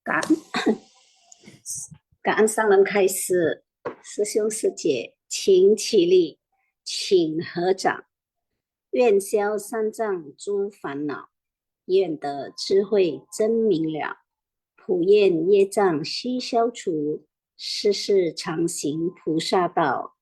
感感恩上人开示，师兄师姐，请起立，请合掌。愿消三障诸烦恼，愿得智慧真明了。普愿业障悉消除，世世常行菩萨道。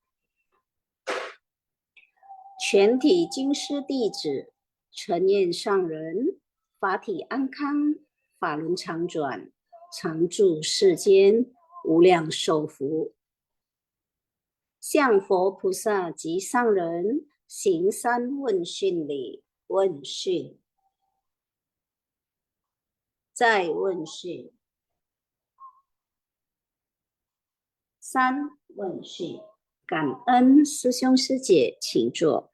全体经师弟子，承愿上人法体安康，法轮常转，常住世间，无量寿福。向佛菩萨及上人行三问讯礼。问讯，再问讯，三问讯。感恩师兄师姐，请坐。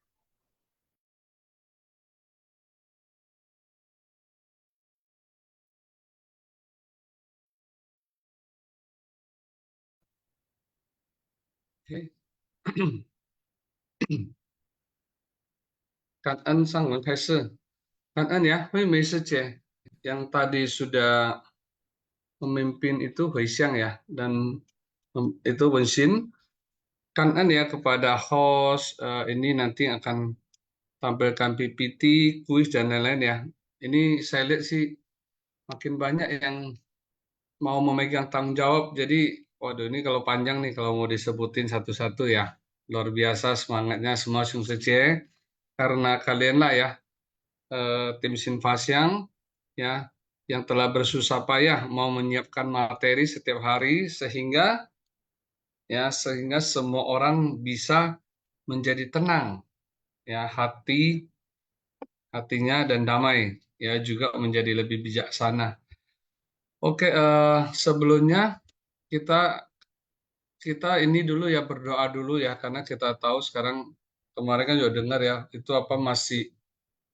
感恩上人开示，感恩ya Hui Mei师姐yang tadi sudah memimpin itu Hui Xiang ya, dan itu Wenxin.感恩ya kepada host, ini nanti akan tampilkan PPT, kuis dan lain-lain ya. Ini saya lihat sih makin banyak yang mau memegang tanggung jawab, jadi waduh ini kalau panjang nih kalau mau disebutin satu-satu ya. Luar biasa semangatnya semua Sungsece, karena kalianlah ya tim Sinfasyang ya yang telah bersusah payah mau menyiapkan materi setiap hari sehingga semua orang bisa menjadi tenang ya, hatinya dan damai ya, juga menjadi lebih bijaksana. Oke, sebelumnya kita ini dulu ya, berdoa dulu ya, karena kita tahu sekarang, kemarin kan juga dengar ya itu masih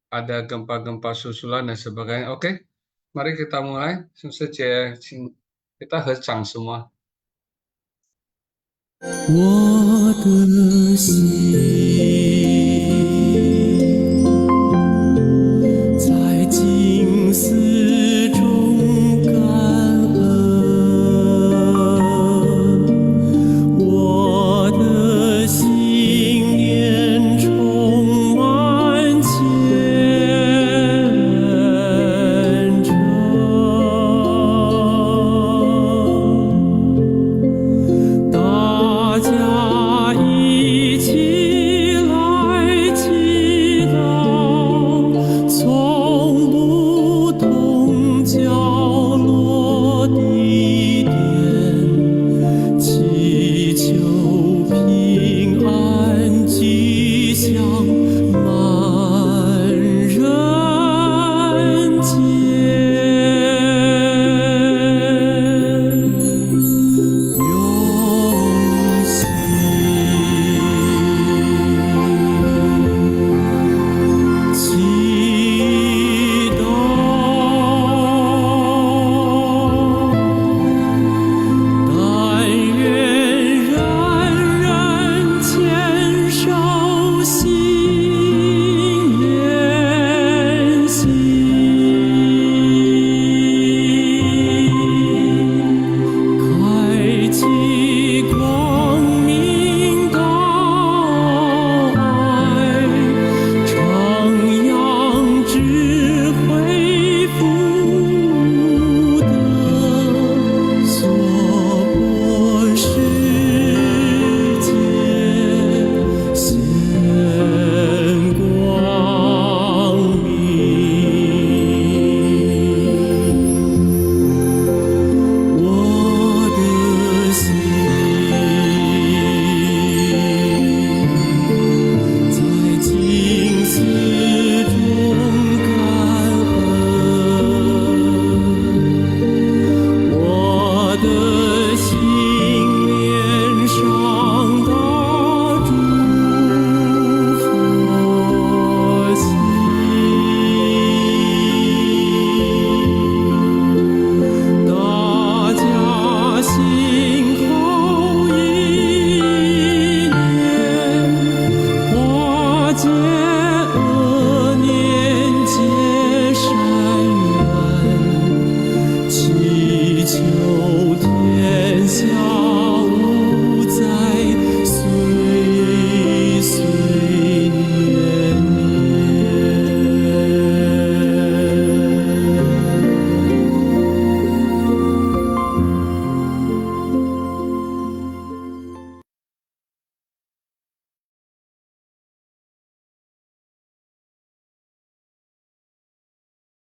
ada gempa-gempa susulan dan sebagainya. Oke, mari kita mulai. Kita hecang semua. 我的心在静思中感恩，我的心念充满虔诚。大家一起来。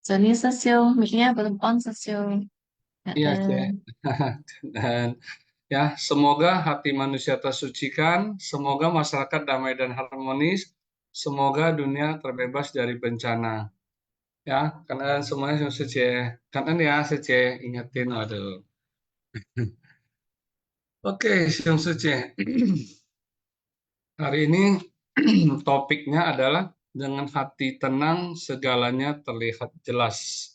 전이 썼쇼. 미야 belum on 썼쇼. Iya, Cek. Dan ya, semoga hati manusia tersucikan, semoga masyarakat damai dan harmonis, semoga dunia terbebas dari bencana. Ya, karena semuanya suci. Kan ya, suci ingetin, aduh. Oke, Syung Suci. Hari ini topiknya adalah dengan hati tenang segalanya terlihat jelas.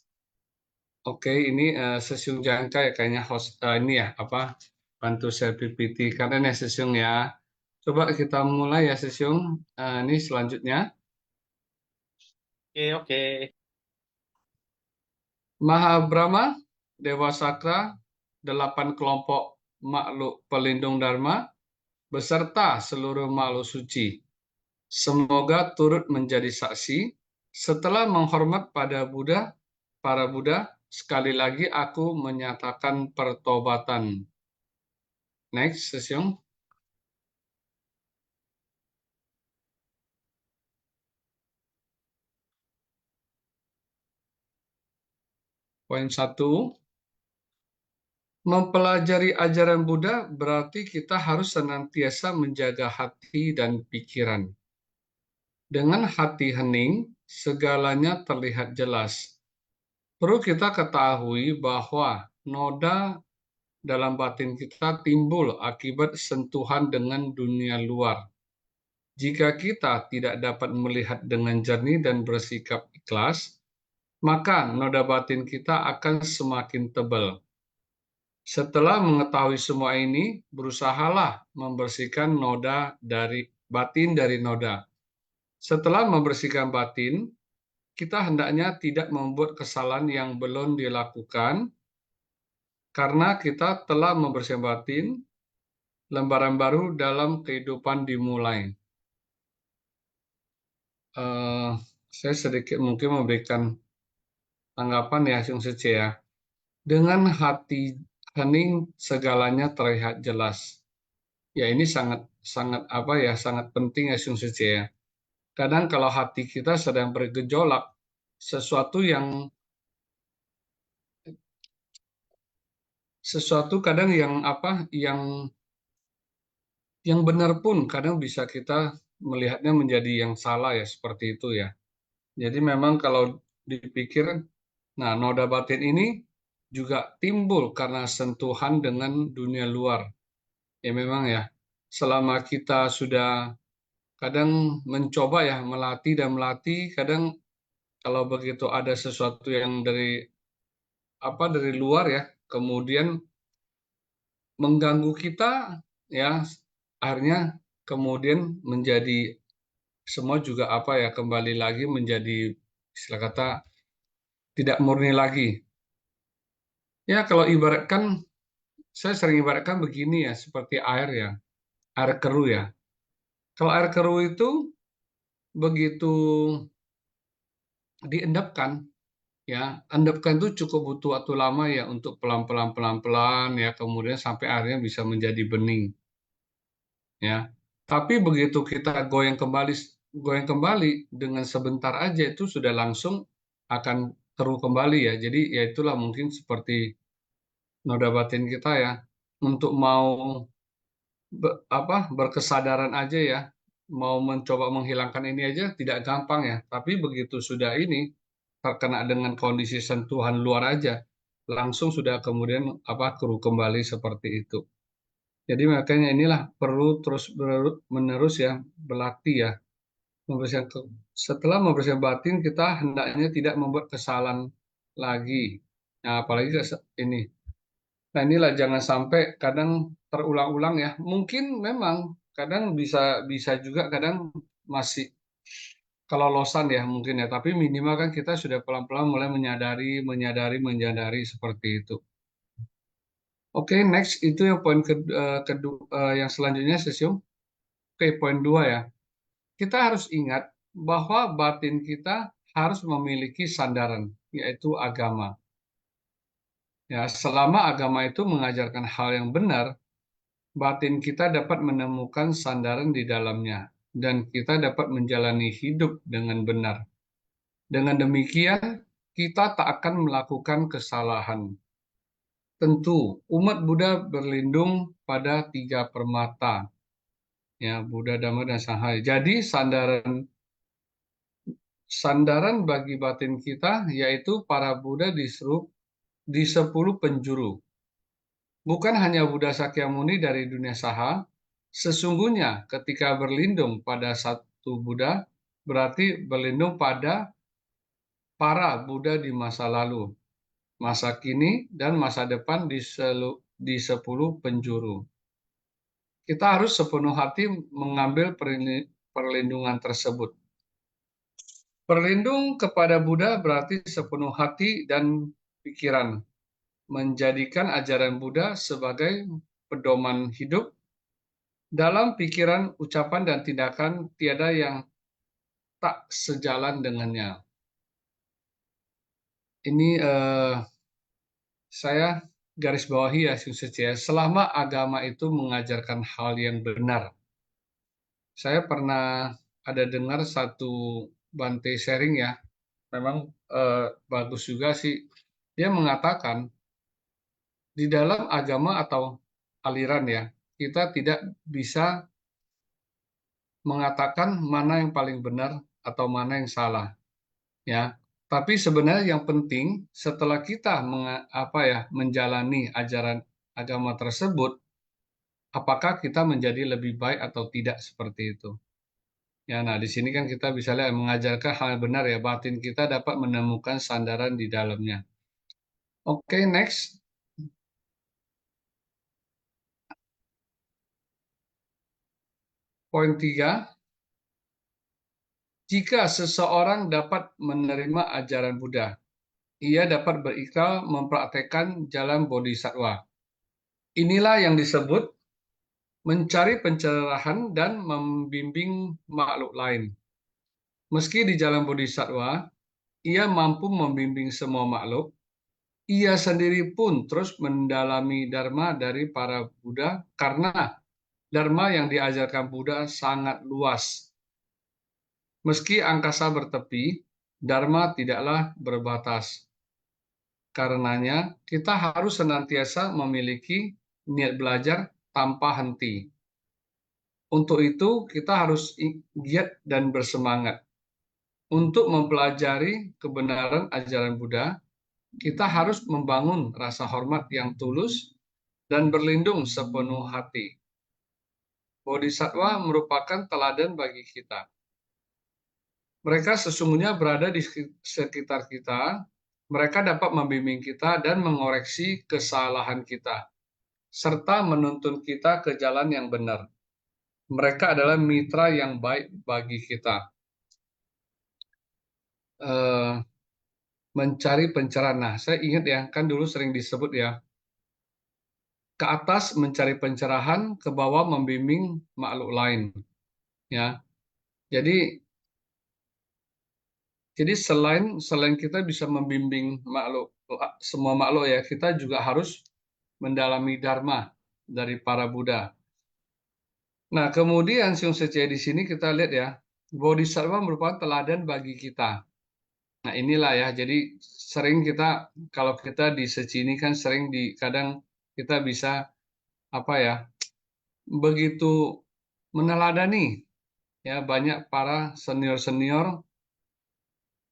Oke, ini Sesiung Jangka ya kayaknya host ini ya apa bantu share PPT karena ini Sesiung ya. Coba kita mulai ya Sesiung. Ini selanjutnya Oke, oke. Mahabrahma, Dewa Sakra, 8 kelompok makhluk pelindung Dharma beserta seluruh makhluk suci. Semoga turut menjadi saksi setelah menghormat pada para Buddha, sekali lagi aku menyatakan pertobatan. Next, Sesiung. Poin 1, mempelajari ajaran Buddha berarti kita harus senantiasa menjaga hati dan pikiran. Dengan hati hening, segalanya terlihat jelas. Perlu kita ketahui bahwa noda dalam batin kita timbul akibat sentuhan dengan dunia luar. Jika kita tidak dapat melihat dengan jernih dan bersikap ikhlas, maka noda batin kita akan semakin tebal. Setelah mengetahui semua ini, berusahalah membersihkan noda dari batin dari noda. Setelah membersihkan batin, kita hendaknya tidak membuat kesalahan yang belum dilakukan, karena kita telah membersihkan batin, lembaran baru dalam kehidupan dimulai. Saya sedikit mungkin memberikan tanggapan ya, Sung Suci ya. Dengan hati hening segalanya terlihat jelas. Ya ini sangat penting ya Sung Suci ya. Kadang kalau hati kita sedang bergejolak, sesuatu kadang yang benar pun kadang bisa kita melihatnya menjadi yang salah ya, seperti itu ya. Jadi memang kalau dipikir, nah noda batin ini juga timbul karena sentuhan dengan dunia luar. Ya memang ya, selama kita sudah kadang mencoba ya melatih, kadang kalau begitu ada sesuatu yang dari luar ya, kemudian mengganggu kita ya, akhirnya kemudian menjadi semua juga kembali lagi menjadi istilah kata tidak murni lagi. Ya kalau ibaratkan, saya sering ibaratkan begini ya, seperti air ya, air keruh ya. Kalau air keruh itu begitu diendapkan, ya, endapkan itu cukup butuh waktu lama ya untuk pelan-pelan ya, kemudian sampai airnya bisa menjadi bening. Ya. Tapi begitu kita goyang kembali dengan sebentar aja itu sudah langsung akan keruh kembali ya. Jadi ya itulah mungkin seperti noda batin kita ya. Untuk mau berkesadaran aja ya, mau mencoba menghilangkan ini aja tidak gampang ya. Tapi begitu sudah ini terkena dengan kondisi sentuhan luar aja, langsung sudah kemudian keruh kembali seperti itu. Jadi makanya inilah perlu terus menerus ya berlatih ya. Setelah membersihkan batin, kita hendaknya tidak membuat kesalahan lagi. Nah, apalagi ini. Nah, inilah jangan sampai kadang terulang-ulang ya. Mungkin memang kadang bisa juga kadang masih kelolosan ya mungkin ya. Tapi minimal kan kita sudah pelan-pelan mulai menyadari seperti itu. Oke, next itu yang poin kedua, yang selanjutnya Sesium. Oke, poin 2 ya. Kita harus ingat bahwa batin kita harus memiliki sandaran, yaitu agama. Ya, selama agama itu mengajarkan hal yang benar, batin kita dapat menemukan sandaran di dalamnya, dan kita dapat menjalani hidup dengan benar. Dengan demikian, kita tak akan melakukan kesalahan. Tentu, umat Buddha berlindung pada 3 permata, ya, Buddha, Dhamma, dan Sangha. Jadi sandaran bagi batin kita yaitu para Buddha di 10 penjuru. Bukan hanya Buddha Sakyamuni dari dunia saha, sesungguhnya ketika berlindung pada satu Buddha, berarti berlindung pada para Buddha di masa lalu, masa kini, dan masa depan di 10 penjuru. Kita harus sepenuh hati mengambil perlindungan tersebut. Berlindung kepada Buddha berarti sepenuh hati dan pikiran, menjadikan ajaran Buddha sebagai pedoman hidup. Dalam pikiran, ucapan, dan tindakan tiada yang tak sejalan dengannya. Ini saya garis bawahi ya, selama agama itu mengajarkan hal yang benar. Saya pernah ada dengar satu Bante sharing ya, memang bagus juga sih. Dia mengatakan di dalam agama atau aliran ya, kita tidak bisa mengatakan mana yang paling benar atau mana yang salah, ya. Tapi sebenarnya yang penting setelah kita menjalani ajaran agama tersebut, apakah kita menjadi lebih baik atau tidak seperti itu. Ya, nah di sini kan kita bisa lihat mengajarkan hal yang benar ya, batin kita dapat menemukan sandaran di dalamnya. Oke, next. Poin 3. Jika seseorang dapat menerima ajaran Buddha, ia dapat berikhtiar mempraktekkan jalan bodhisattva. Inilah yang disebut mencari pencerahan dan membimbing makhluk lain. Meski di jalan bodhisattva, ia mampu membimbing semua makhluk, ia sendiri pun terus mendalami Dharma dari para Buddha karena Dharma yang diajarkan Buddha sangat luas. Meski angkasa bertepi, Dharma tidaklah berbatas. Karenanya, kita harus senantiasa memiliki niat belajar tanpa henti. Untuk itu, kita harus giat dan bersemangat. Untuk mempelajari kebenaran ajaran Buddha, kita harus membangun rasa hormat yang tulus dan berlindung sepenuh hati. Bodhisattva merupakan teladan bagi kita. Mereka sesungguhnya berada di sekitar kita. Mereka dapat membimbing kita dan mengoreksi kesalahan kita, serta menuntun kita ke jalan yang benar. Mereka adalah mitra yang baik bagi kita. Mencari pencerahan. Nah, saya ingat ya, kan dulu sering disebut ya, ke atas mencari pencerahan, ke bawah membimbing makhluk lain. Ya, jadi selain kita bisa membimbing semua makhluk ya, kita juga harus mendalami Dharma dari para Buddha. Nah, kemudian Siung Secaya di sini kita lihat ya, Bodhisattva merupakan teladan bagi kita. Nah, inilah ya, jadi sering kita, kalau kita di sini kan kadang kita bisa begitu meneladani ya banyak para senior-senior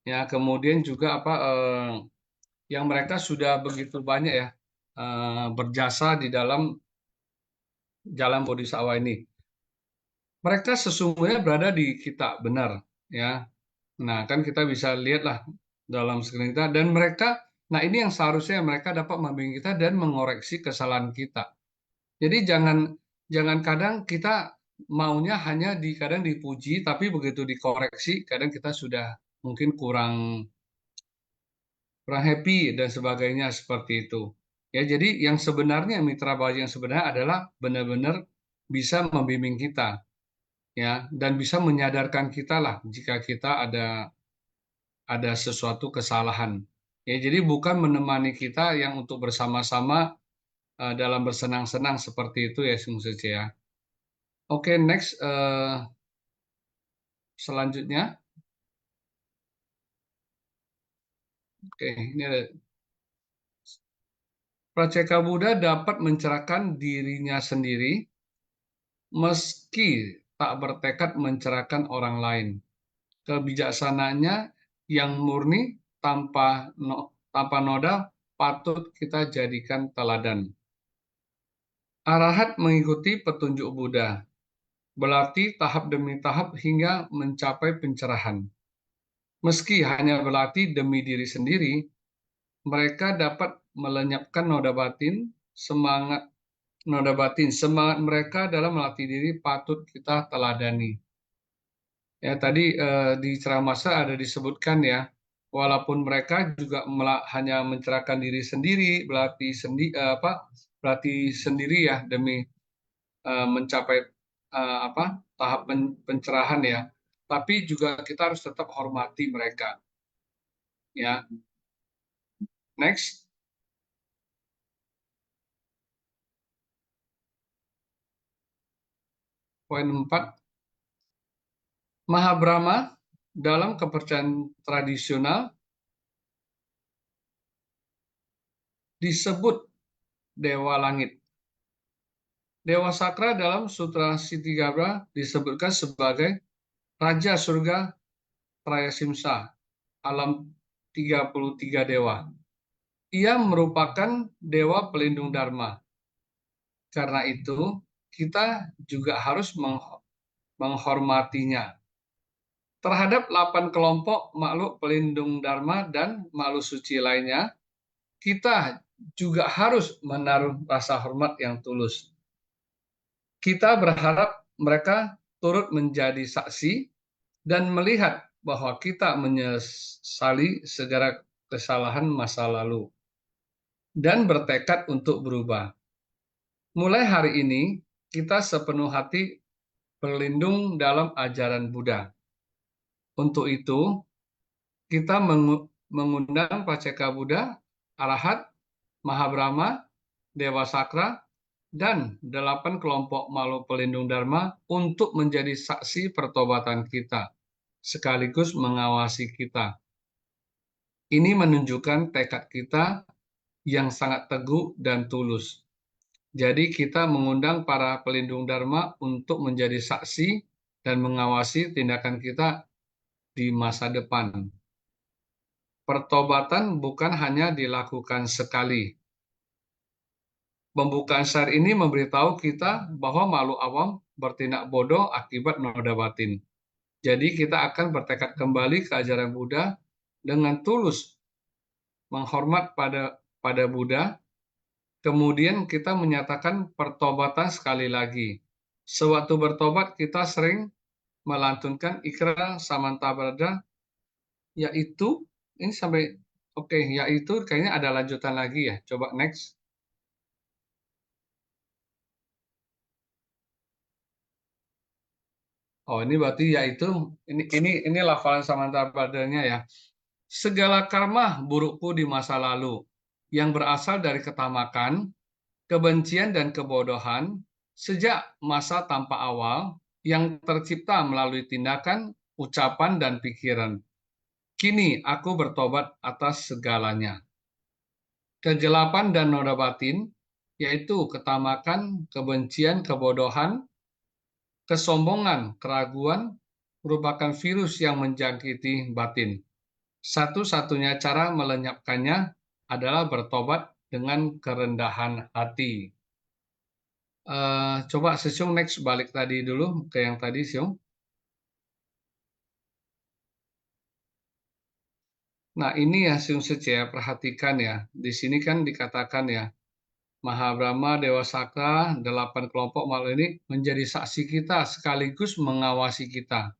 ya, kemudian juga yang mereka sudah begitu banyak ya berjasa di dalam jalan bodhisattva ini. Mereka sesungguhnya berada di kita, benar ya. Nah, kan kita bisa lihatlah dalam sekeliling kita, dan mereka, nah ini yang seharusnya mereka dapat membimbing kita dan mengoreksi kesalahan kita. Jadi jangan kadang kita maunya hanya kadang dipuji, tapi begitu dikoreksi kadang kita sudah mungkin kurang happy dan sebagainya seperti itu. Ya, jadi yang sebenarnya mitra bahagia yang sebenarnya adalah benar-benar bisa membimbing kita, ya, dan bisa menyadarkan kita lah jika kita ada sesuatu kesalahan. Ya, jadi bukan menemani kita yang untuk bersama-sama dalam bersenang-senang seperti itu ya, Sung ya. Oke, next selanjutnya. Oke, ini ada Praceeka Buddha dapat mencerahkan dirinya sendiri meski tak bertekad mencerahkan orang lain. Kebijaksanaannya yang murni tanpa noda patut kita jadikan teladan. Arahat mengikuti petunjuk Buddha, berlatih tahap demi tahap hingga mencapai pencerahan. Meski hanya berlatih demi diri sendiri, mereka dapat melenyapkan semangat mereka dalam melatih diri patut kita teladani. Ya, tadi di ceramah saya ada disebutkan ya, walaupun mereka juga hanya mencerahkan diri sendiri, berlatih sendiri ya demi mencapai tahap pencerahan ya, tapi juga kita harus tetap hormati mereka. Ya, next. Poin 4. Mahabrahma dalam kepercayaan tradisional disebut Dewa Langit. Dewa Sakra dalam Sutra Kshitigarbha disebutkan sebagai Raja Surga Trayasimsa, alam 33 dewa. Ia merupakan dewa pelindung Dharma. Karena itu, kita juga harus menghormatinya. Terhadap 8 kelompok makhluk pelindung Dharma dan makhluk suci lainnya, kita juga harus menaruh rasa hormat yang tulus. Kita berharap mereka turut menjadi saksi dan melihat bahwa kita menyesali segala kesalahan masa lalu dan bertekad untuk berubah. Mulai hari ini, kita sepenuh hati berlindung dalam ajaran Buddha. Untuk itu, kita mengundang Praceeka Buddha, Arahat, Mahabrahma, Dewa Sakra, dan 8 kelompok makhluk pelindung Dharma untuk menjadi saksi pertobatan kita, sekaligus mengawasi kita. Ini menunjukkan tekad kita yang sangat teguh dan tulus. Jadi kita mengundang para pelindung Dharma untuk menjadi saksi dan mengawasi tindakan kita di masa depan. Pertobatan bukan hanya dilakukan sekali. Pembukaan syair ini memberitahu kita bahwa makhluk awam bertindak bodoh akibat noda batin. Jadi kita akan bertekad kembali ke ajaran Buddha dengan tulus menghormat pada Buddha. Kemudian kita menyatakan pertobatan sekali lagi. Sewaktu bertobat kita sering melantunkan ikrar samantabhadra, yaitu ini sampai yaitu kayaknya ada lanjutan lagi ya. Coba next. Oh, ini berarti yaitu ini lafalan samantabhadanya ya. Segala karma burukku di masa lalu yang berasal dari ketamakan, kebencian dan kebodohan sejak masa tanpa awal yang tercipta melalui tindakan, ucapan dan pikiran. Kini aku bertobat atas segalanya. Kegelapan dan noda batin, yaitu ketamakan, kebencian, kebodohan, kesombongan, keraguan, merupakan virus yang menjangkiti batin. Satu-satunya cara melenyapkannya adalah bertobat dengan kerendahan hati. Coba Siung next balik tadi dulu ke yang tadi Siung. Nah ini ya Siung Sece, perhatikan ya. Di sini kan dikatakan ya, Mahabrahma, Dewa Sakra, 8 kelompok makhluk ini menjadi saksi kita sekaligus mengawasi kita.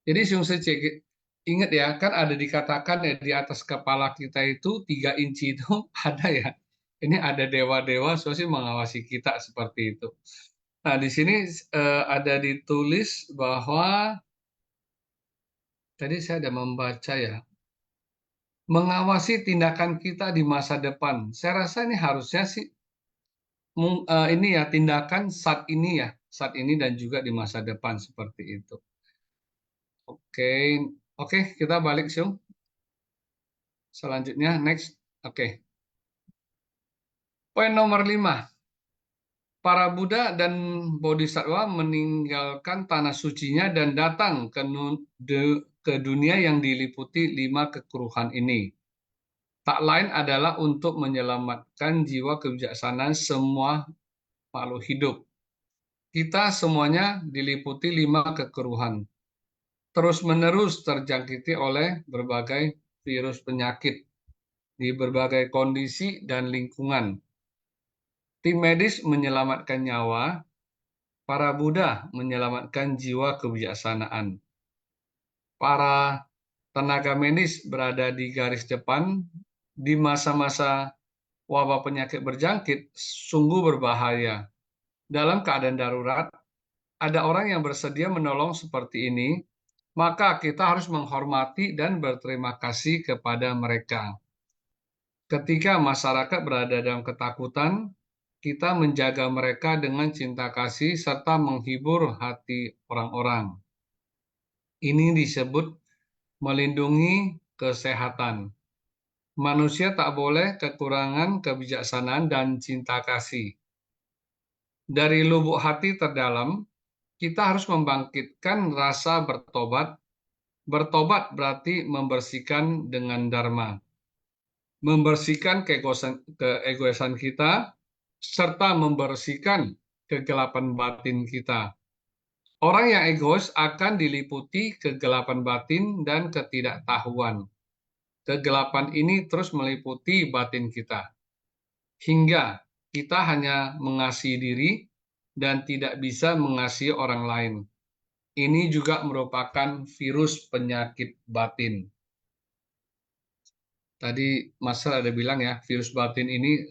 Jadi Siung Sece, ingat ya, kan ada dikatakan ya di atas kepala kita itu 3 inci itu ada ya. Ini ada dewa-dewa sosial mengawasi kita seperti itu. Nah, di sini ada ditulis bahwa tadi saya ada membaca ya, mengawasi tindakan kita di masa depan. Saya rasa ini harusnya sih ini ya tindakan saat ini dan juga di masa depan seperti itu. Oke, kita balik Siung. Selanjutnya, next. Oke. Poin nomor 5. Para Buddha dan Bodhisattva meninggalkan tanah sucinya dan datang ke dunia yang diliputi 5 kekeruhan ini. Tak lain adalah untuk menyelamatkan jiwa kebijaksanaan semua makhluk hidup. Kita semuanya diliputi 5 kekeruhan. Terus-menerus terjangkiti oleh berbagai virus penyakit di berbagai kondisi dan lingkungan. Tim medis menyelamatkan nyawa, para Buddha menyelamatkan jiwa kebijaksanaan. Para tenaga medis berada di garis depan di masa-masa wabah penyakit berjangkit sungguh berbahaya. Dalam keadaan darurat, ada orang yang bersedia menolong seperti ini, maka kita harus menghormati dan berterima kasih kepada mereka. Ketika masyarakat berada dalam ketakutan, kita menjaga mereka dengan cinta kasih serta menghibur hati orang-orang. Ini disebut melindungi kesehatan. Manusia tak boleh kekurangan kebijaksanaan dan cinta kasih. Dari lubuk hati terdalam, kita harus membangkitkan rasa bertobat. Bertobat berarti membersihkan dengan dharma. Membersihkan keegoisan kita, serta membersihkan kegelapan batin kita. Orang yang egois akan diliputi kegelapan batin dan ketidaktahuan. Kegelapan ini terus meliputi batin kita, hingga kita hanya mengasihi diri dan tidak bisa mengasihi orang lain. Ini juga merupakan virus penyakit batin. Tadi Mas Sal ada bilang ya, virus batin ini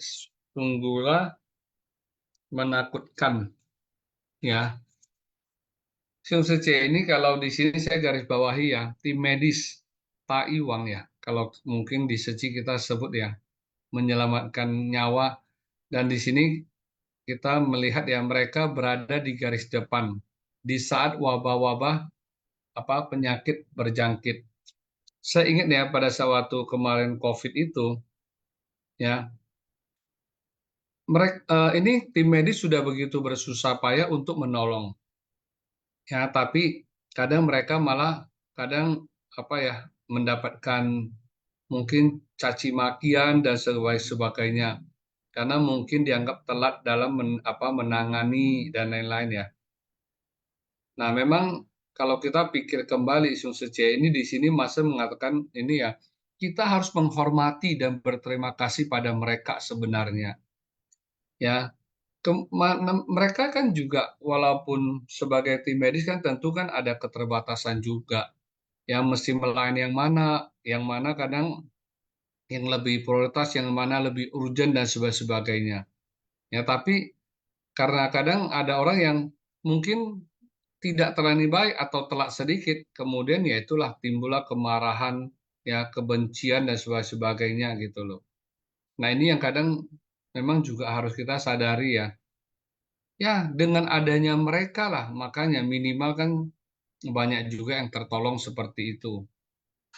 sungguhlah menakutkan. Ya, Xun Tzu ini kalau di sini saya garis bawahi ya, tim medis Tai Wang ya. Kalau mungkin di Seci kita sebut ya, menyelamatkan nyawa. Dan di sini kita melihat ya, mereka berada di garis depan di saat wabah-wabah penyakit berjangkit. Saya ingat ya, pada saat waktu kemarin COVID itu, ya, mereka ini tim medis sudah begitu bersusah payah untuk menolong, ya, tapi kadang mereka malah mendapatkan mungkin caci makian dan sebagainya, karena mungkin dianggap telat dalam menangani dan lain-lain ya. Nah, memang kalau kita pikir kembali Sun Tzu ini di sini Mas mengatakan ini ya, kita harus menghormati dan berterima kasih pada mereka sebenarnya. Ya, mereka kan juga walaupun sebagai tim medis kan tentu kan ada keterbatasan juga. Yang mesti melayani yang mana kadang yang lebih prioritas, yang mana lebih urgent dan sebagainya. Ya, tapi karena kadang ada orang yang mungkin tidak terlalu baik atau telat sedikit, kemudian ya itulah timbullah kemarahan, ya kebencian dan sebagainya gitu loh. Nah, ini yang kadang memang juga harus kita sadari ya. Ya, dengan adanya mereka lah, makanya minimal kan banyak juga yang tertolong seperti itu.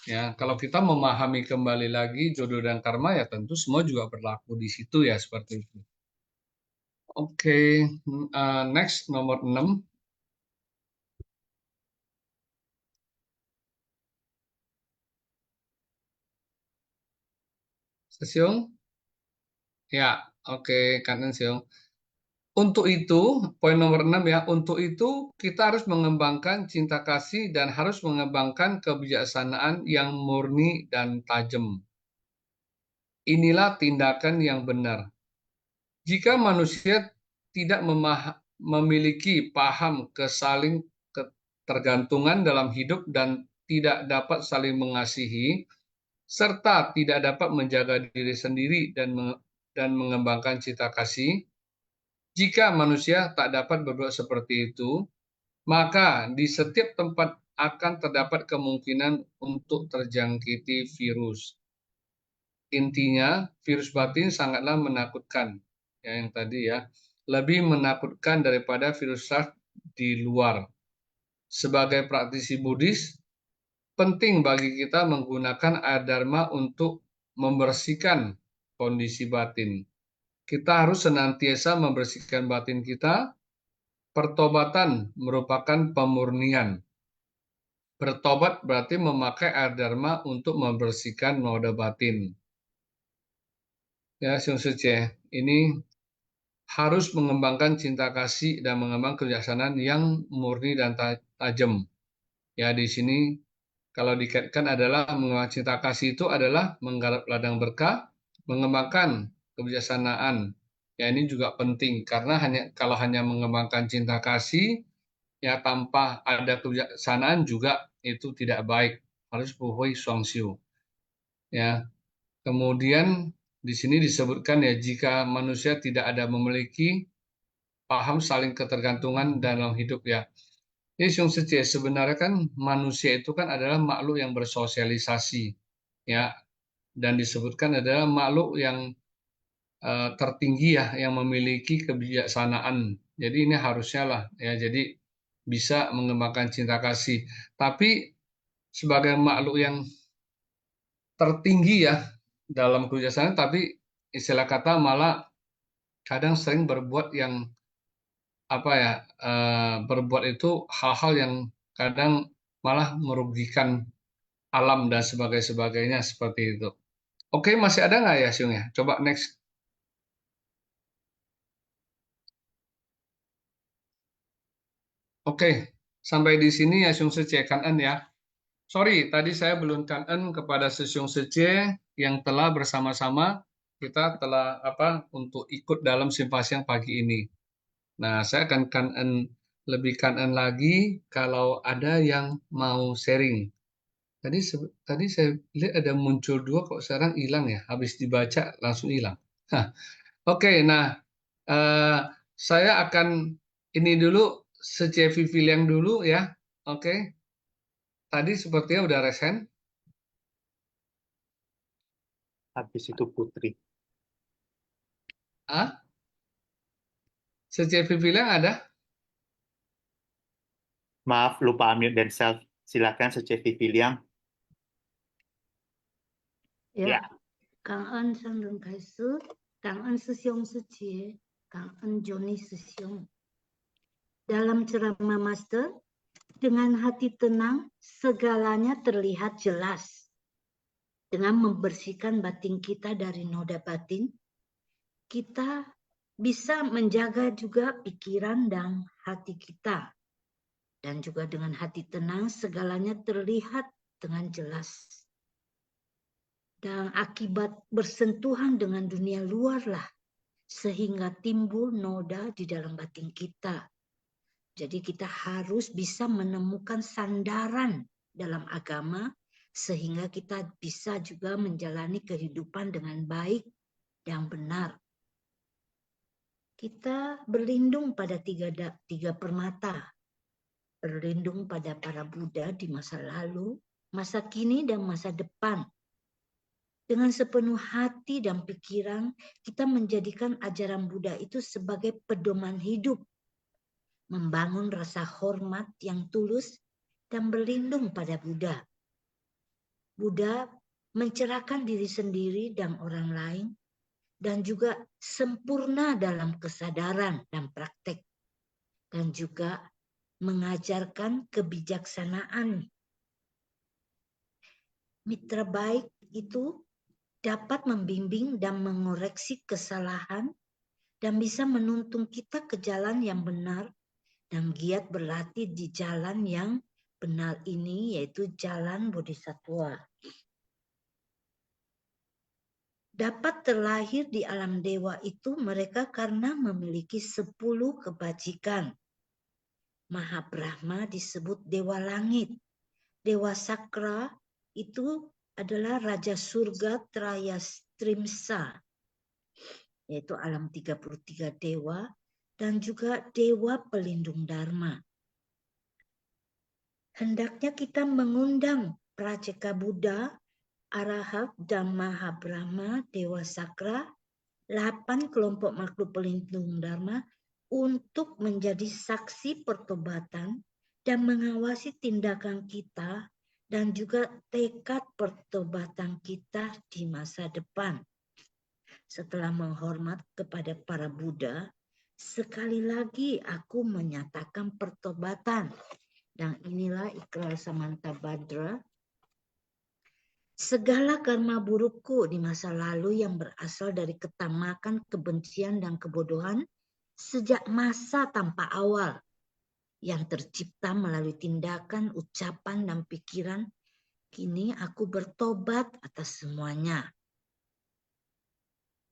Ya, kalau kita memahami kembali lagi jodoh dan karma ya tentu semua juga berlaku di situ ya seperti itu. Oke, next nomor 6. Sesiung? Ya, oke, Kanan Siung. Untuk itu, poin nomor 6 ya, untuk itu kita harus mengembangkan cinta kasih dan harus mengembangkan kebijaksanaan yang murni dan tajam. Inilah tindakan yang benar. Jika manusia tidak memiliki paham kesaling ketergantungan dalam hidup dan tidak dapat saling mengasihi, serta tidak dapat menjaga diri sendiri dan mengembangkan cinta kasih, jika manusia tak dapat berbuat seperti itu, maka di setiap tempat akan terdapat kemungkinan untuk terjangkiti virus. Intinya, virus batin sangatlah menakutkan. Ya, yang tadi ya, lebih menakutkan daripada virus SARS di luar. Sebagai praktisi Buddhis, penting bagi kita menggunakan Dharma untuk membersihkan kondisi batin. Kita harus senantiasa membersihkan batin kita. Pertobatan merupakan pemurnian. Bertobat berarti memakai air dharma untuk membersihkan noda batin. Ya, Xiong Suci, ini harus mengembangkan cinta kasih dan mengembangkan kebijaksanaan yang murni dan tajam. Ya, di sini kalau dikaitkan adalah mengembangkan cinta kasih itu adalah menggarap ladang berkah, mengembangkan kebijaksanaan. Ya, ini juga penting karena kalau hanya mengembangkan cinta kasih ya tanpa ada kebijaksanaan juga itu tidak baik. Harus puhui suangsiu. Ya. Kemudian di sini disebutkan ya jika manusia tidak ada memiliki paham saling ketergantungan dalam hidup ya. Jadi Xiong Suci, sebenarnya kan manusia itu kan adalah makhluk yang bersosialisasi ya, dan disebutkan adalah makhluk yang tertinggi ya, yang memiliki kebijaksanaan. Jadi ini harusnya lah ya, jadi bisa mengembangkan cinta kasih. Tapi sebagai makhluk yang tertinggi ya dalam kebijaksanaan, tapi istilah kata malah kadang sering berbuat yang apa ya, berbuat itu hal-hal yang kadang malah merugikan alam dan sebagainya seperti itu. Oke, masih ada nggak ya Xiong ya? Coba next. Oke, sampai di sini ya Xiong Suci Kan'en ya. Sorry, tadi saya belum Kan'en kepada Xiong Suci yang telah bersama-sama kita telah untuk ikut dalam simpasiang pagi ini. Nah, saya akan lebih Kan'en lagi kalau ada yang mau sharing. Tadi saya lihat ada muncul 2 kok sekarang hilang ya. Habis dibaca langsung hilang. Oke, nah saya akan ini dulu Secevi Viliang dulu ya. Oke. Tadi sepertinya udah resen. Habis itu Putri. Secevi Viliang ada? Maaf, lupa unmute dan self. Silakan Secevi Viliang. Ya, Cảm ơn Sang Đường Thái Sư, cảm ơn Sư Siông Sư Chế, cảm ơn Joni Sư Siông. Dalam ceramah Master, dengan hati tenang, segalanya terlihat jelas. Dengan membersihkan batin kita dari noda batin, kita bisa menjaga juga pikiran dan hati kita. Dan juga dengan hati tenang, segalanya terlihat dengan jelas. Dan akibat bersentuhan dengan dunia luar lah, sehingga timbul noda di dalam batin kita. Jadi kita harus bisa menemukan sandaran dalam agama, sehingga kita bisa juga menjalani kehidupan dengan baik dan benar. Kita berlindung pada tiga permata, berlindung pada para Buddha di masa lalu, masa kini, dan masa depan. Dengan sepenuh hati dan pikiran, kita menjadikan ajaran Buddha itu sebagai pedoman hidup, membangun rasa hormat yang tulus dan berlindung pada Buddha. Buddha mencerahkan diri sendiri dan orang lain, dan juga sempurna dalam kesadaran dan praktek, dan juga mengajarkan kebijaksanaan. Mitra baik itu dapat membimbing dan mengoreksi kesalahan dan bisa menuntun kita ke jalan yang benar dan giat berlatih di jalan yang benar ini, yaitu jalan Bodhisattva. Dapat terlahir di alam dewa itu mereka karena memiliki 10 kebajikan. Maha Brahma disebut Dewa Langit. Dewa Sakra itu adalah Raja Surga Trayastrimsa, yaitu alam 33 dewa, dan juga Dewa Pelindung Dharma. Hendaknya kita mengundang Prajeka Buddha, Arahat, dan Maha Brahma, Dewa Sakra, 8 kelompok makhluk pelindung Dharma, untuk menjadi saksi pertobatan dan mengawasi tindakan kita dan juga tekad pertobatan kita di masa depan. Setelah menghormat kepada para Buddha, sekali lagi aku menyatakan pertobatan. Dan inilah ikrar Samantabhadra. Segala karma burukku di masa lalu yang berasal dari ketamakan, kebencian, dan kebodohan sejak masa tanpa awal yang tercipta melalui tindakan, ucapan, dan pikiran, kini aku bertobat atas semuanya.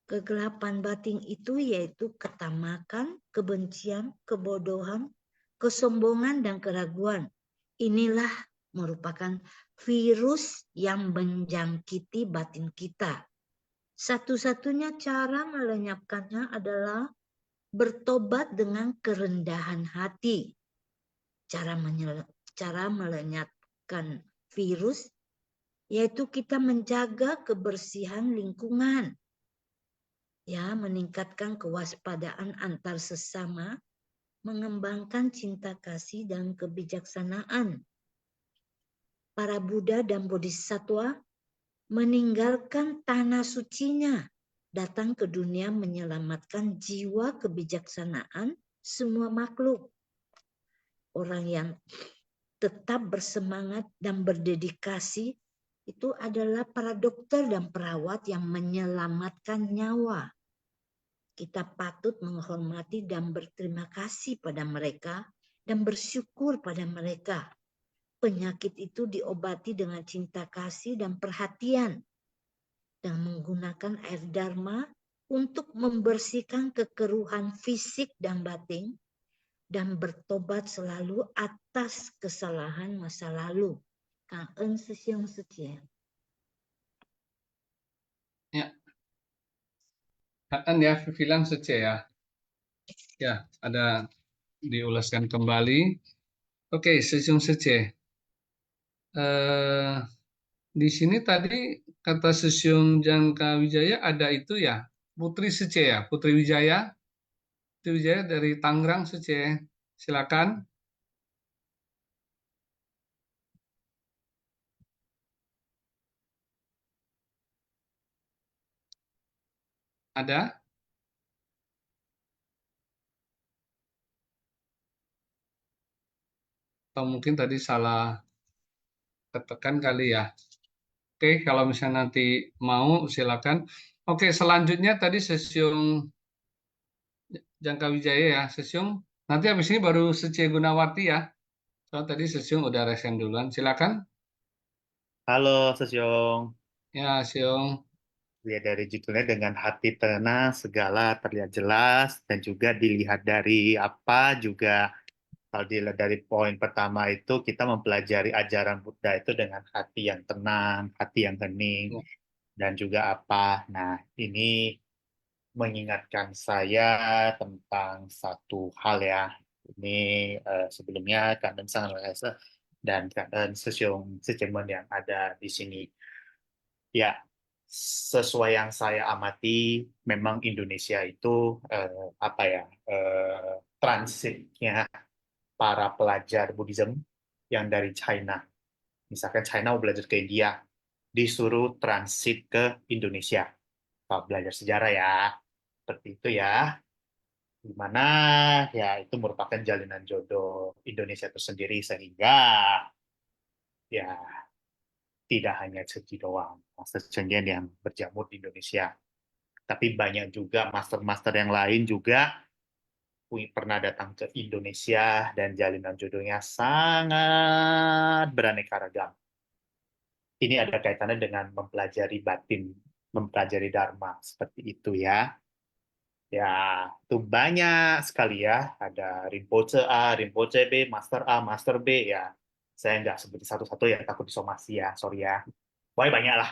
Kegelapan batin itu yaitu ketamakan, kebencian, kebodohan, kesombongan, dan keraguan. Inilah merupakan virus yang menjangkiti batin kita. Satu-satunya cara melenyapkannya adalah bertobat dengan kerendahan hati. Cara melenyapkan virus yaitu kita menjaga kebersihan lingkungan, ya, meningkatkan kewaspadaan antar sesama, mengembangkan cinta kasih dan kebijaksanaan. Para Buddha dan Bodhisattva meninggalkan tanah sucinya, datang ke dunia menyelamatkan jiwa kebijaksanaan semua makhluk. Orang yang tetap bersemangat dan berdedikasi itu adalah para dokter dan perawat yang menyelamatkan nyawa. Kita patut menghormati dan berterima kasih pada mereka dan bersyukur pada mereka. Penyakit itu diobati dengan cinta kasih dan perhatian dan menggunakan air dharma untuk membersihkan kekeruhan fisik dan batin dan bertobat selalu atas kesalahan masa lalu. Cảm ơn sư兄sư姐. Ya, Katan ya, Vivian Sece ya. Ya, ada diulaskan kembali. Oke, Sesiung Sece. Di sini tadi kata Sesiung Jangka Wijaya ada itu ya, Putri Sece ya, Putri Wijaya. Putri Wijaya dari Tangerang Sece. Silakan. Ada? Atau mungkin tadi salah ketekan kali ya. Oke, kalau misalnya nanti mau silakan. Oke, selanjutnya tadi Sesiung Jangka Wijaya ya, Sesiung. Nanti habis ini baru Sece Gunawati ya. Soalnya tadi Sesiung udah resen duluan. Silakan. Halo, Sesyong. Ya, Sesiung. Lihat dari judulnya dengan hati tenang, segala terlihat jelas, dan juga dilihat dari apa juga, kalau dilihat dari poin pertama itu, kita mempelajari ajaran Buddha itu dengan hati yang tenang, hati yang hening, Ya. dan juga apa. Nah, ini mengingatkan saya tentang satu hal ya. Ini sebelumnya Kak Sang dan Kak Sesyong Sejemen yang ada di sini. Ya, sesuai yang saya amati, memang Indonesia itu transitnya para pelajar Buddhism yang dari China. Misalkan China mau belajar ke India, disuruh transit ke Indonesia. Kalau belajar sejarah ya, seperti itu ya. Di mana ya itu merupakan jalinan jodoh Indonesia itu sendiri, sehingga ya tidak hanya Ceki doang, Master Cheng Yen yang berjamur di Indonesia. Tapi banyak juga master-master yang lain juga pernah datang ke Indonesia dan jalinan jodohnya sangat beraneka ragam. Ini ada kaitannya dengan mempelajari batin, mempelajari Dharma, seperti itu ya. Ya, itu banyak sekali ya. Ada Rinpoche A, Rinpoche B, Master A, Master B ya. Saya nggak sebutin satu-satu ya, takut disomasi ya, sorry ya. Pokoknya banyak lah,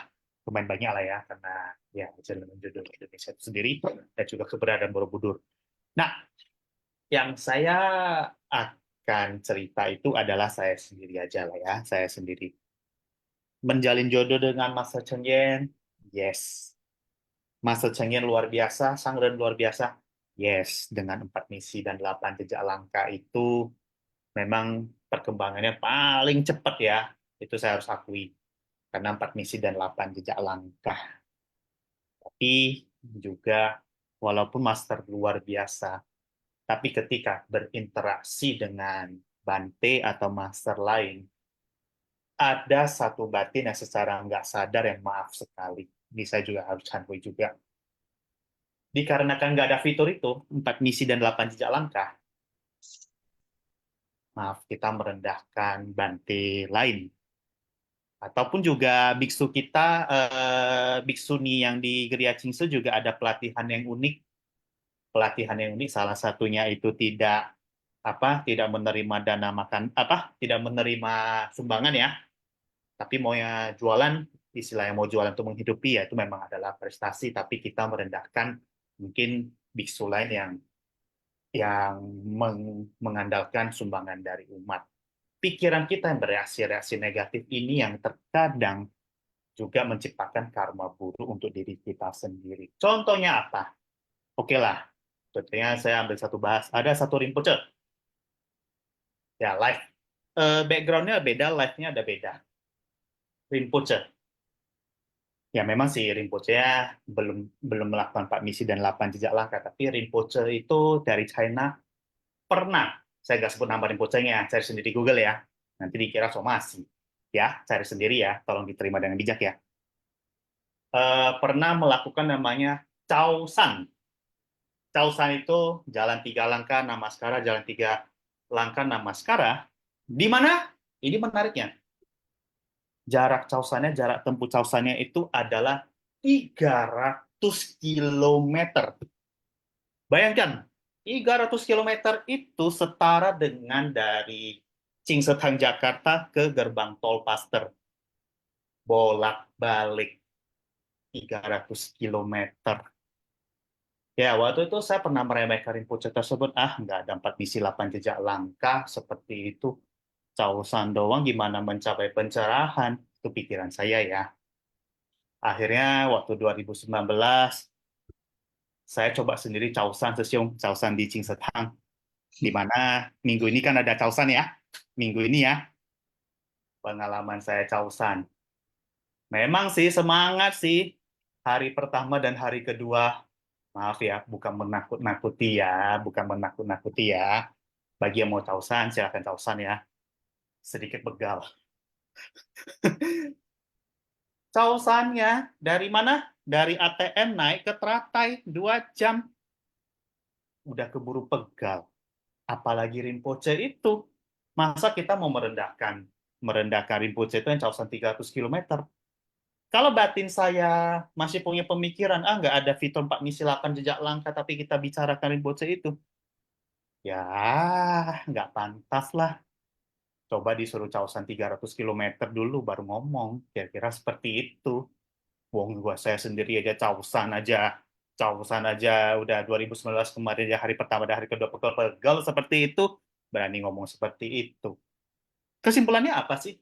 lumayan banyak lah ya, karena ya jalanan jodoh Indonesia itu sendiri dan juga keberadaan Borobudur. Nah, yang saya akan cerita itu adalah saya sendiri aja lah ya, saya sendiri. Menjalin jodoh dengan Master Cheng Yen, yes. Master Cheng Yen luar biasa, Sangren luar biasa, yes. Dengan 4 misi dan 8 jejak langkah itu memang perkembangannya paling cepat ya. Itu saya harus akui. Karena 4 misi dan 8 jejak langkah. Tapi juga walaupun master luar biasa, tapi ketika berinteraksi dengan Bante atau master lain, ada satu batin yang secara nggak sadar yang maaf sekali. Ini saya juga harus canvui juga. Dikarenakan nggak ada fitur itu, 4 misi dan 8 jejak langkah, maaf, kita merendahkan Bante lain. Ataupun juga biksu kita, biksuni yang di Geria Cingsu juga ada pelatihan yang unik. Pelatihan yang unik salah satunya itu tidak menerima dana makan, tidak menerima sumbangan ya, tapi mau ya jualan, istilahnya mau jualan untuk menghidupi, ya itu memang adalah prestasi, tapi kita merendahkan mungkin biksu lain yang mengandalkan sumbangan dari umat. Pikiran kita yang bereaksi-reaksi negatif ini yang terkadang juga menciptakan karma buruk untuk diri kita sendiri. Contohnya apa? Oke lah, contohnya saya ambil satu bahas. Ada satu Rinpoche. Ya, live. Background-nya beda, live-nya ada beda. Rinpoche. Ya, memang sih Rinpoche-nya belum melakukan 4 misi dan 8 jejak langkah. Tapi Rinpoche itu dari China pernah, saya nggak sebut nama Rinpoche-nya, cari sendiri Google ya. Nanti dikira somasi. Ya, cari sendiri ya, tolong diterima dengan bijak ya. Pernah melakukan namanya Chaosan. Chaosan itu jalan 3 langkah namaskara, jalan 3 langkah namaskara. Di mana? Ini menariknya. Jarak tempuh Chaosannya itu adalah 300 km. Bayangkan, 300 km itu setara dengan dari Cingsetang Jakarta ke gerbang tol Paster. Bolak-balik 300 km. Ya, waktu itu saya pernah meremehkan Rinpoche tersebut. Nggak ada 4 misi 8 jejak langkah seperti itu. Chaosan doang gimana mencapai pencerahan. Itu pikiran saya ya. Akhirnya waktu 2019, saya coba sendiri Chaosan Sesiung, Chaosan di Cingsetang. Di mana minggu ini kan ada Chaosan ya. Minggu ini ya. Pengalaman saya Chaosan. Memang sih semangat sih. Hari pertama dan hari kedua, maaf ya, bukan menakut-nakuti ya. Bagi yang mau Chaosan, silahkan Chaosan ya. Sedikit begal. Chaosannya dari mana? Dari ATM naik ke teratai 2 jam. Udah keburu pegal. Apalagi Rinpoche itu. Masa kita mau merendahkan Rinpoche itu yang Chaosan 300 km. Kalau batin saya masih punya pemikiran, nggak ada fitur 4 misi 8 jejak langkah, tapi kita bicarakan Rinpoche itu. Ya, nggak pantas lah. Coba disuruh Chaosan 300 km dulu, baru ngomong. Kira-kira seperti itu. Wong saya sendiri aja Chaosan aja udah 2019 kemarin ya, hari pertama dan hari kedua pegel seperti itu. Berani ngomong seperti itu. Kesimpulannya apa sih?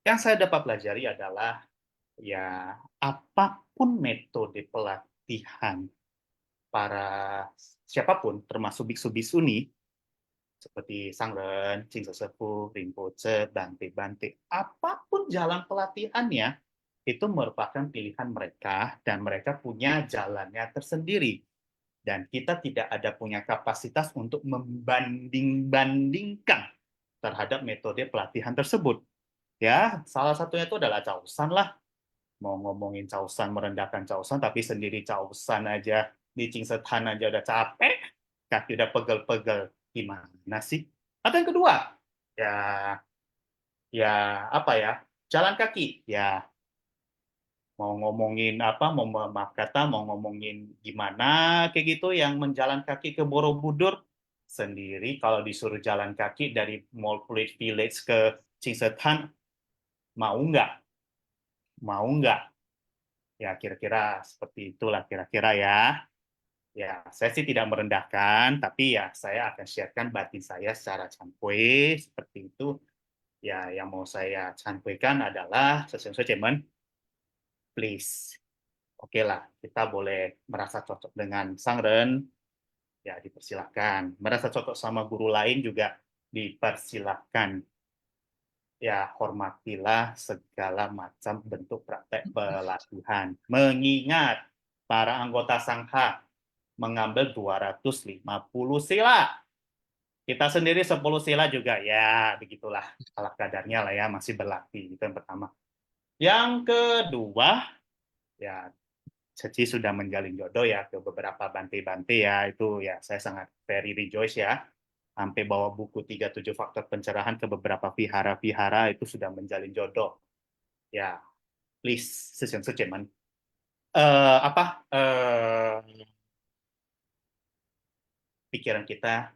Yang saya dapat pelajari adalah ya apapun metode pelatihan para siapapun termasuk biksu-biksuni seperti Sangren, Cingse Sepuh, Rinpoche, Bante, apapun jalan pelatihannya itu merupakan pilihan mereka dan mereka punya jalannya tersendiri. Dan kita tidak ada punya kapasitas untuk membanding-bandingkan terhadap metode pelatihan tersebut. Ya, salah satunya itu adalah Chaosan lah. Mau ngomongin Chaosan, merendahkan Chaosan, tapi sendiri Chaosan aja, di Cingsetan aja udah capek, kaki udah pegel-pegel. Gimana sih? Atau yang kedua, ya apa ya? Jalan kaki, ya mau ngomongin apa, mau maaf kata, mau ngomongin gimana kayak gitu, yang menjalan kaki ke Borobudur sendiri, kalau disuruh jalan kaki dari Mall Fluid Village ke Cingsetan, mau nggak? Mau nggak? Ya kira-kira seperti itulah kira-kira ya. Ya, saya sih tidak merendahkan, tapi ya saya akan sharekan batin saya secara canpui seperti itu. Ya, yang mau saya canpuikan adalah sesuatu cemen, please. Oke lah, kita boleh merasa cocok dengan Sangren, ya dipersilahkan. Merasa cocok sama guru lain juga dipersilahkan. ya hormatilah segala macam bentuk praktek pelatihan. Mengingat para anggota sangha mengambil 250 sila. Kita sendiri 10 sila juga, ya begitulah ala kadarnya lah ya, masih berlatih. Itu yang pertama. Yang kedua, ya Ceci sudah menjalin jodoh ya ke beberapa bante-bante ya, itu ya saya sangat very rejoice ya. Sampai bawa buku 37 faktor pencerahan ke beberapa vihara-vihara itu sudah menjalin jodoh. Ya, please, sejen-sejen pikiran kita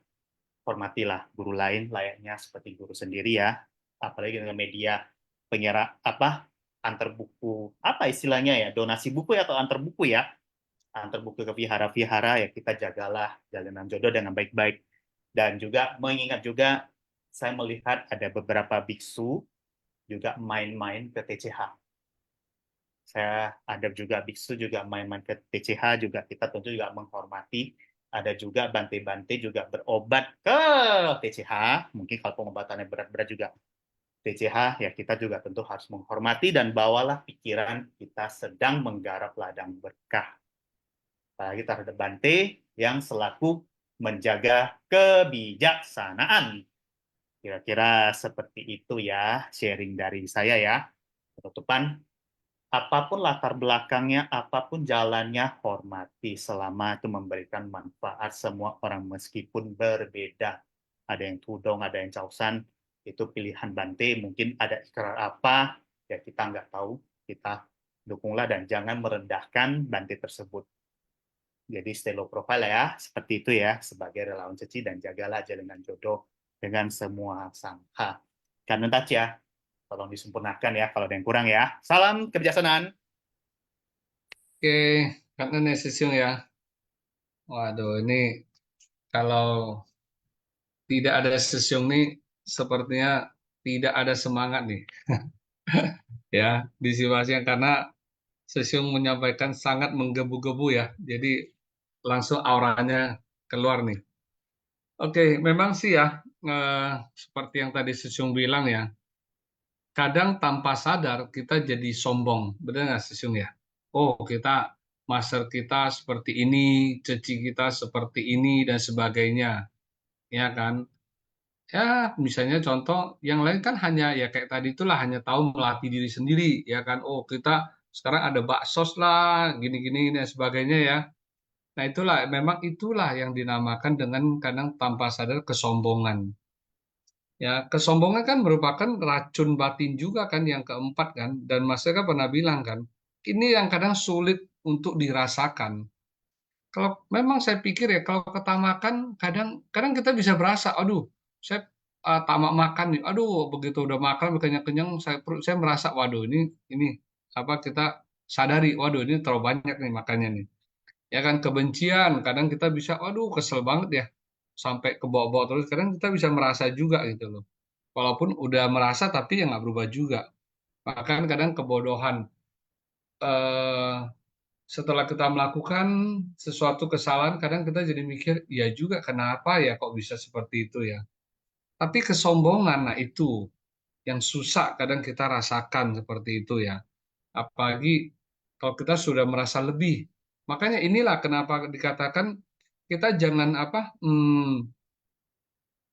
hormatilah guru lain layaknya seperti guru sendiri ya, apalagi dengan media antar buku, apa istilahnya ya, donasi buku atau antar buku ya, antar buku ke vihara-vihara ya, kita jagalah jalinan jodoh dengan baik-baik. Dan juga mengingat juga saya melihat ada beberapa biksu juga main-main ke TCH. Saya ada juga biksu juga main-main ke TCH, juga kita tentu juga menghormati. Ada juga bante-bante juga berobat ke TCH, mungkin kalau pengobatannya berat-berat juga TCH, ya kita juga tentu harus menghormati dan bawalah pikiran kita sedang menggarap ladang berkah. Apalagi terhadap bante yang selaku menjaga kebijaksanaan. Kira-kira seperti itu ya sharing dari saya ya. Penutupan, apapun latar belakangnya, apapun jalannya, hormati selama itu memberikan manfaat semua orang meskipun berbeda. Ada yang tudong, ada yang causan, itu pilihan bante, mungkin ada ikrar apa, ya kita nggak tahu, kita dukunglah dan jangan merendahkan bante tersebut. Jadi stay low profile ya, seperti itu ya, sebagai relawan Ceci, dan jagalah jalinan jodoh dengan semua sangha. Kanun touch ya, tolong disempurnakan ya kalau ada yang kurang ya. Salam kebijaksanaan. Oke, karena nih Sisyung ya. Waduh, ini kalau tidak ada Sisyung nih, sepertinya tidak ada semangat nih. Ya, di situasi yang karena Sisyung menyampaikan sangat menggebu-gebu ya. Jadi langsung auranya keluar nih. Oke, memang sih ya, seperti yang tadi Sisyung bilang ya, kadang tanpa sadar kita jadi sombong, benar nggak Sisyung ya? Oh, master kita seperti ini, ceci kita seperti ini, dan sebagainya. Ya kan? Ya, misalnya contoh, yang lain kan hanya, ya kayak tadi itulah, hanya tahu melatih diri sendiri, ya kan? Oh, kita sekarang ada baksos lah, gini-gini, dan sebagainya ya. Nah, memang itulah yang dinamakan dengan kadang tanpa sadar kesombongan. Ya, kesombongan kan merupakan racun batin juga kan yang keempat kan. Dan Mas Eka pernah bilang kan, ini yang kadang sulit untuk dirasakan. Kalau memang saya pikir ya, kalau ketamakan kadang kadang kita bisa berasa, aduh, saya tamak makan nih. Aduh, begitu udah makan kenyang-kenyang, saya merasa, waduh, ini apa, kita sadari, waduh, ini terlalu banyak nih makannya nih. Ya kan, kebencian, kadang kita bisa, aduh, kesel banget ya, sampai ke bawah-bawah terus. Kadang kita bisa merasa juga gitu loh. Walaupun udah merasa tapi ya nggak berubah juga. Bahkan kadang kebodohan. Eh, Setelah kita melakukan sesuatu kesalahan, kadang kita jadi mikir, ya juga kenapa ya kok bisa seperti itu ya. Tapi kesombongan, nah itu yang susah kadang kita rasakan seperti itu ya. Apalagi kalau kita sudah merasa lebih. Makanya inilah kenapa dikatakan kita jangan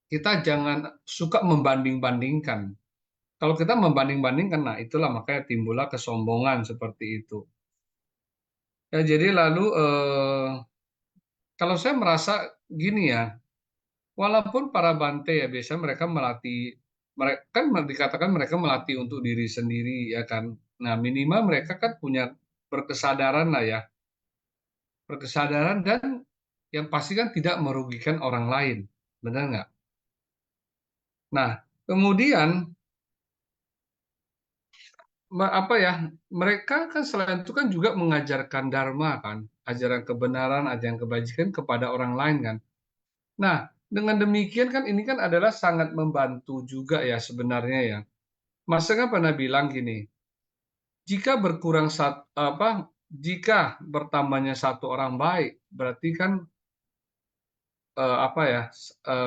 kita jangan suka membanding-bandingkan. Kalau kita membanding-bandingkan, nah itulah makanya timbullah kesombongan seperti itu. Ya, jadi lalu kalau saya merasa gini ya, walaupun para bante ya biasanya mereka melatih, mereka kan dikatakan mereka melatih untuk diri sendiri ya kan. Nah, minimal mereka kan punya berkesadaran lah ya, berkesadaran, dan yang pasti kan tidak merugikan orang lain, benar nggak? Nah, kemudian apa ya, mereka kan selain itu kan juga mengajarkan dharma kan, ajaran kebenaran, ajaran kebajikan kepada orang lain kan. Nah, dengan demikian kan ini kan adalah sangat membantu juga ya sebenarnya ya. Mas kan pernah bilang gini, jika jika bertambahnya satu orang baik, berarti kan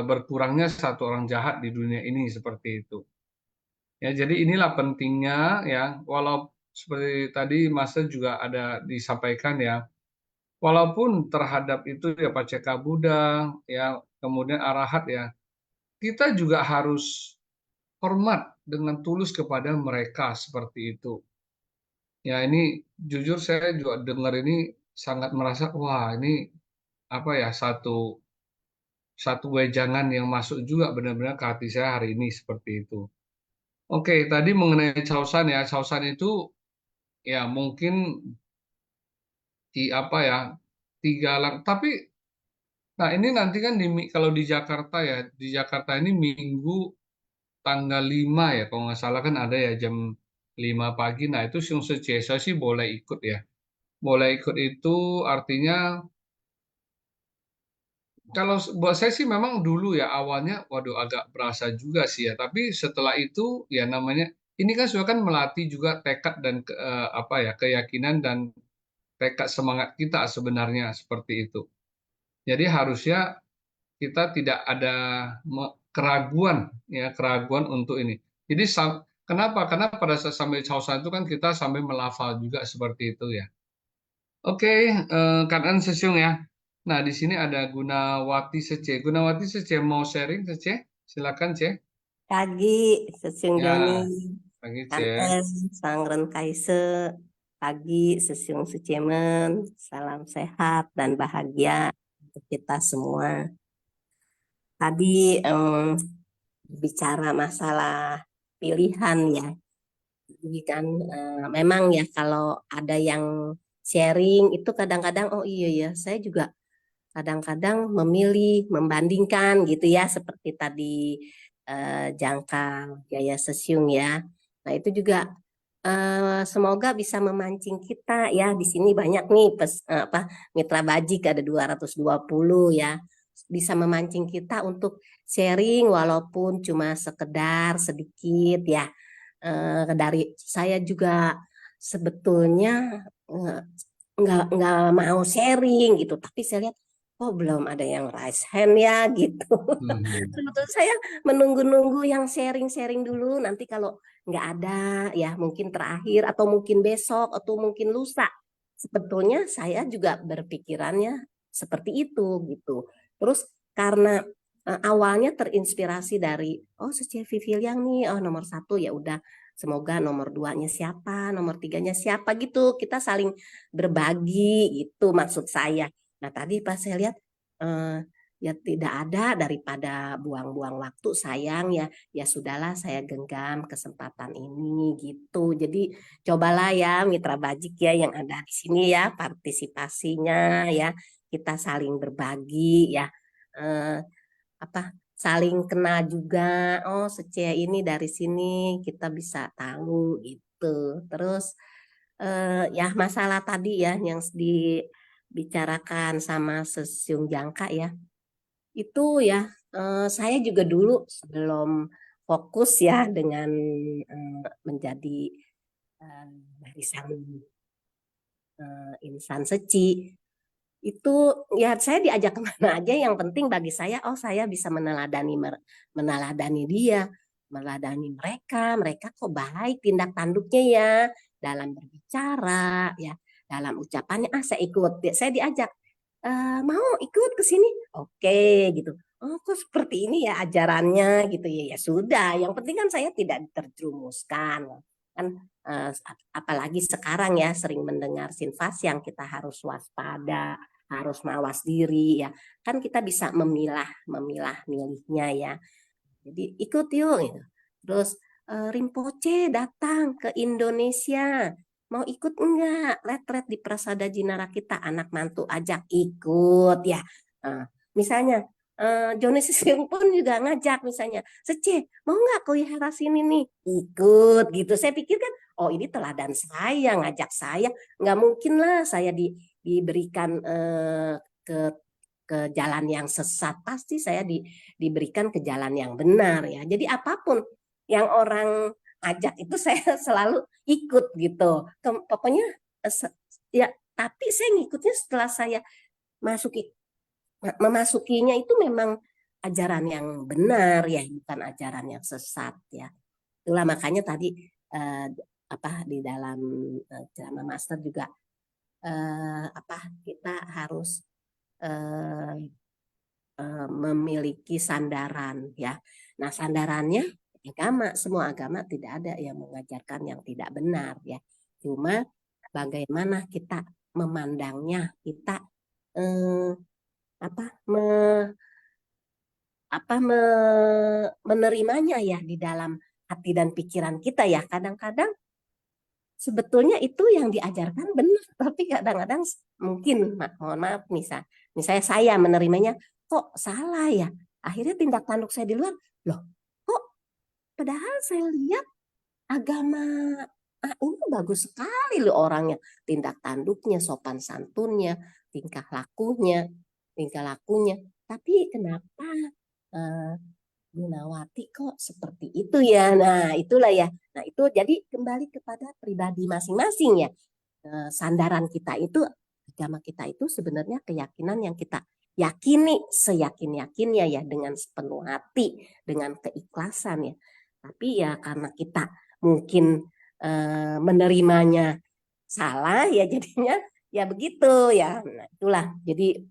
berkurangnya satu orang jahat di dunia ini seperti itu. Ya, jadi inilah pentingnya ya, walau seperti tadi Mas juga ada disampaikan ya, walaupun terhadap itu ya Paceka Buddha ya, kemudian Arahat ya, kita juga harus hormat dengan tulus kepada mereka seperti itu. Ya, ini jujur saya juga dengar ini sangat merasa wah ini apa ya, satu wejangan yang masuk juga benar-benar ke hati saya hari ini seperti itu. Oke, tadi mengenai Chausan ya, Chausan itu ya mungkin di apa ya, tiga lang. Tapi nah ini nanti kan kalau di Jakarta ya, di Jakarta ini Minggu tanggal 5 ya, kalau nggak salah kan ada ya jam 5 pagi. Nah itu Siung Secesa sih boleh ikut ya. Boleh ikut itu artinya kalau buat saya sih memang dulu ya awalnya, waduh agak berasa juga sih ya. Tapi setelah itu ya namanya ini kan sudah kan melatih juga tekad dan apa ya keyakinan dan tekad semangat kita sebenarnya seperti itu. Jadi harusnya kita tidak ada keraguan ya keraguan untuk ini. Jadi kenapa? Karena pada saat sampai Chausan itu kan kita sampai melafal juga seperti itu ya. Oke, Kanan Sesiung ya. Nah, di sini ada Gunawati Sece. Gunawati Sece mau sharing Sece? Silakan Ce. Pagi, Sesiung Joni, Ya, pagi Ce. Kanten, Sangren Kaise, pagi, Sesiung Sucemen, salam sehat dan bahagia untuk kita semua. Tadi bicara masalah pilihan ya, jadi kan memang ya kalau ada yang sharing itu kadang-kadang oh iya ya, saya juga kadang-kadang memilih, membandingkan gitu ya, seperti tadi Jangkal, Jaya Sesiung ya. Nah itu juga semoga bisa memancing kita ya. Di sini banyak nih mitra bajik ada 220 ya. Bisa memancing kita untuk sharing walaupun cuma sekedar sedikit ya. Dari saya juga sebetulnya nggak mau sharing gitu, tapi saya lihat oh belum ada yang raise hand ya gitu. Sebetulnya saya menunggu-nunggu yang sharing-sharing dulu, nanti kalau nggak ada ya mungkin terakhir atau mungkin besok atau mungkin lusa. Sebetulnya saya juga berpikirannya seperti itu gitu. Terus karena awalnya terinspirasi dari oh Sece Viviliang nih, oh nomor 1 ya udah. Semoga nomor 2-nya siapa, nomor 3-nya siapa gitu. Kita saling berbagi gitu maksud saya. Nah tadi pas saya lihat ya tidak ada, daripada buang-buang waktu sayang ya, ya sudahlah saya genggam kesempatan ini gitu. Jadi cobalah ya mitra bajik ya yang ada di sini ya partisipasinya ya, kita saling berbagi ya, saling kenal juga. Oh Sece ini dari sini kita bisa tahu gitu. Terus ya masalah tadi ya yang dibicarakan sama Sesiung Jangka ya, itu ya saya juga dulu sebelum fokus ya dengan menjadi barisan insan seci, itu ya saya diajak kemana aja yang penting bagi saya oh saya bisa meneladani dia, meneladani mereka kok baik tindak tanduknya ya dalam berbicara ya, dalam ucapannya saya ikut, saya diajak mau ikut ke sini oke gitu, oh kok seperti ini ya ajarannya gitu ya, ya sudah yang penting kan saya tidak terjerumuskan kan, apalagi sekarang ya sering mendengar sinfas yang kita harus waspada, harus mawas diri ya, kan kita bisa memilah milihnya ya, jadi ikut yuk gitu. Terus Rinpoche datang ke Indonesia, mau ikut enggak retret di Prasada Jinara kita, anak mantu ajak ikut ya. Misalnya Joni Sesiung pun juga ngajak misalnya, Sece mau nggak ke wihara sini nih, ikut gitu. Saya pikir kan oh ini teladan saya, ngajak saya, nggak mungkin lah saya diberikan ke jalan yang sesat, pasti saya diberikan ke jalan yang benar ya. Jadi apapun yang orang ajak itu saya selalu ikut gitu. Pokoknya ya, tapi saya ngikutnya setelah saya memasukinya itu memang ajaran yang benar ya, bukan ajaran yang sesat ya. Itulah makanya tadi di dalam ceramah master juga kita harus memiliki sandaran ya. Nah, sandarannya agama, semua agama tidak ada yang mengajarkan yang tidak benar ya. Cuma bagaimana kita memandangnya, kita menerimanya ya di dalam hati dan pikiran kita ya. Kadang-kadang sebetulnya itu yang diajarkan benar, tapi kadang-kadang mungkin mohon maaf misalnya saya menerimanya kok salah ya. Akhirnya tindak tanduk saya di luar, loh kok padahal saya lihat agama ini bagus sekali loh orangnya, tindak tanduknya, sopan santunnya, tingkah lakunya. Tapi kenapa Gunawati kok seperti itu ya? Nah, itulah ya. Nah, itu jadi kembali kepada pribadi masing-masing ya. Sandaran kita itu, agama kita itu sebenarnya keyakinan yang kita yakini seyakin-yakinnya ya, dengan sepenuh hati, dengan keikhlasan ya. Tapi ya karena kita mungkin menerimanya salah ya, jadinya ya begitu ya. Nah, itulah jadi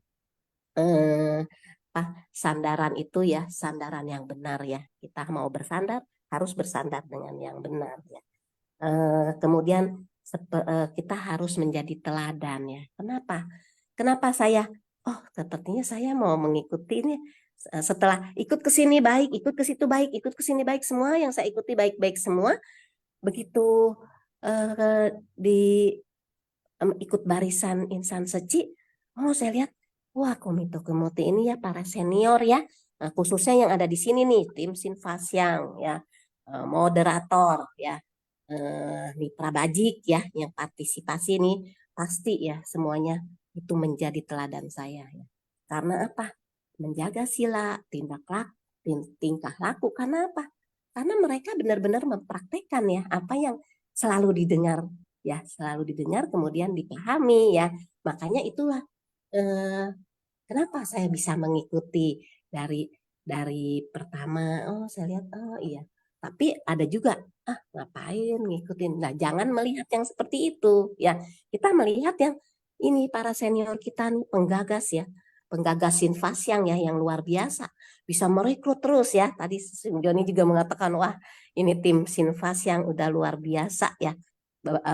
sandaran itu ya, sandaran yang benar ya. Kita mau bersandar harus bersandar dengan yang benar ya. Kemudian kita harus menjadi teladan ya. Kenapa saya sepertinya saya mau mengikuti ini, setelah ikut ke sini baik, ikut ke situ baik, ikut ke sini baik, semua yang saya ikuti baik-baik semua. Begitu ikut barisan insan seci, saya lihat wah, Komito Kemuti ini ya para senior ya, khususnya yang ada di sini nih, tim Sinfasyang ya, moderator ya, mitra bajik ya, yang partisipasi nih, pasti ya semuanya itu menjadi teladan saya ya. Karena apa? Menjaga sila, tingkah laku. Karena apa? Karena mereka benar-benar mempraktekkan ya apa yang selalu didengar ya, kemudian dipahami ya. Makanya itulah kenapa saya bisa mengikuti dari pertama, saya lihat iya, tapi ada juga ngapain ngikutin. Nah, jangan melihat yang seperti itu ya, kita melihat yang ini para senior kita nih, penggagas Sinfasyang ya, yang luar biasa, bisa merekrut terus ya. Tadi Joni juga mengatakan wah ini tim Sinfasyang udah luar biasa ya,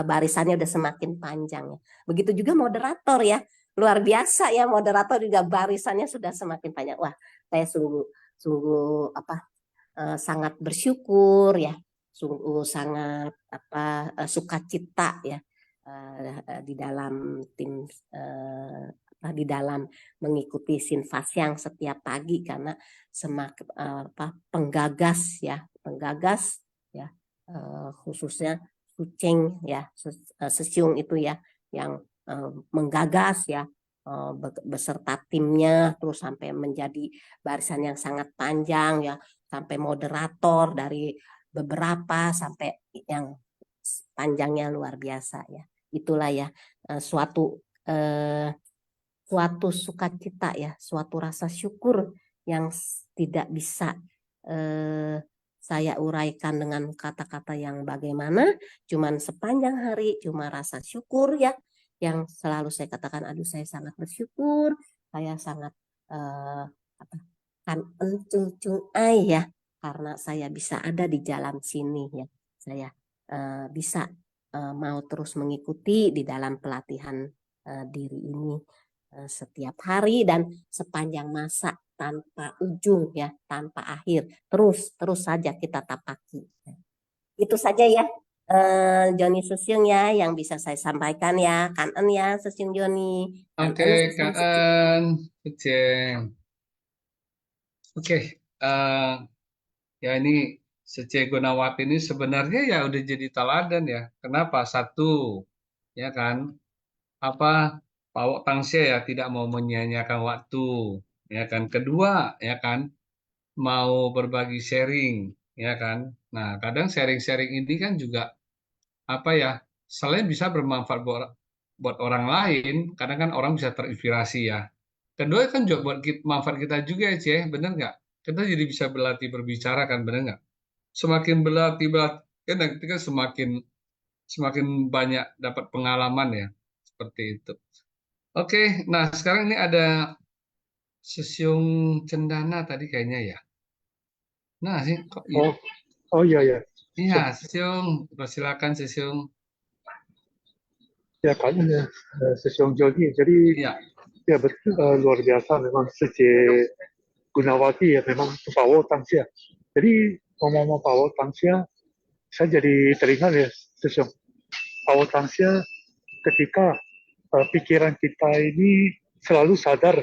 barisannya udah semakin panjang ya. Begitu juga moderator ya, luar biasa ya, moderator juga barisannya sudah semakin panjang. Wah, saya sungguh sangat bersyukur ya, sungguh sangat sukacita ya di dalam tim di dalam mengikuti Sinfasyang setiap pagi, karena penggagas ya khususnya Suceng ya, Sesiung itu ya yang menggagas ya beserta timnya, terus sampai menjadi barisan yang sangat panjang ya, sampai moderator dari beberapa sampai yang panjangnya luar biasa ya. Itulah ya suatu sukacita ya, suatu rasa syukur yang tidak bisa saya uraikan dengan kata-kata yang bagaimana, cuman sepanjang hari cuma rasa syukur ya, yang selalu saya katakan, aduh saya sangat bersyukur, saya sangat kan encung ai ya, karena saya bisa ada di jalan sini ya, saya bisa mau terus mengikuti di dalam pelatihan diri ini setiap hari dan sepanjang masa, tanpa ujung ya, tanpa akhir, terus saja kita tapaki. Itu saja ya Joni Susyung ya yang bisa saya sampaikan ya. Kanen ya Susyung Joni. Oke, Kanen, Suceng. Oke, ya ini Sece Gunawati ini sebenarnya ya udah jadi teladan ya. Kenapa? Satu, ya kan, Pak Tangsya ya tidak mau menyia-nyiakan waktu, ya kan. Kedua, ya kan, mau berbagi sharing, ya kan. Nah, kadang sharing-sharing ini kan juga selain bisa bermanfaat buat orang lain, kadang kan orang bisa terinspirasi ya. Kedua kan juga buat manfaat kita juga ya, Ceh, bener nggak? Kita jadi bisa berlatih berbicara kan, bener nggak? semakin berlatih, kan nanti kan semakin banyak dapat pengalaman ya, seperti itu. Oke, nah sekarang ini ada Sesiung Cendana tadi kayaknya ya. Nah sih kok Oh, oh iya ya. iya Sesiung, silakan Sesiung. Ya kan Sesiong Jodi. Jadi Iya, ya betul luar biasa memang Sece Gunawati ya memang Pawo Tangsia. Jadi ngomong-ngomong Pawo Tangsia, saya jadi teringat ya Sesiong. Pawo Tangsia ketika pikiran kita ini selalu sadar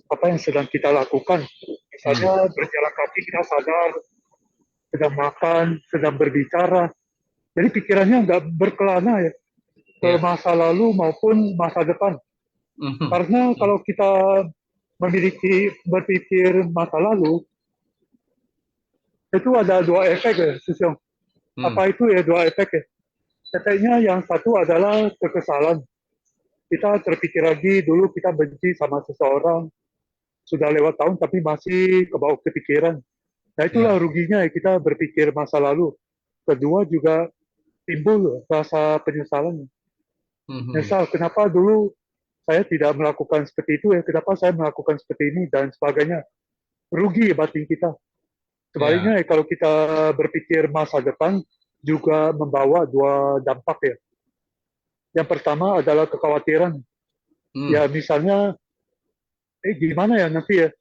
apa yang sedang kita lakukan. Misalnya berjalan kaki kita sadar, sedang makan, sedang berbicara. Jadi pikirannya nggak berkelana ya ke Iya. masa lalu maupun masa depan. Karena kalau kita berpikir masa lalu, itu ada dua efek ya, Susyong. Apa itu ya dua efek ya? Efeknya yang satu adalah kekesalan. Kita terpikir lagi dulu kita benci sama seseorang, sudah lewat tahun tapi masih kebawa kepikiran. Nah itulah ruginya ya kita berpikir masa lalu. Kedua juga timbul rasa penyesalan. Nyesal kenapa dulu saya tidak melakukan seperti itu ya, kenapa saya melakukan seperti ini dan sebagainya. Rugi batin kita. Sebaliknya ya, kalau kita berpikir masa depan juga membawa dua dampak ya. Yang pertama adalah kekhawatiran. Ya misalnya, gimana ya nanti ya,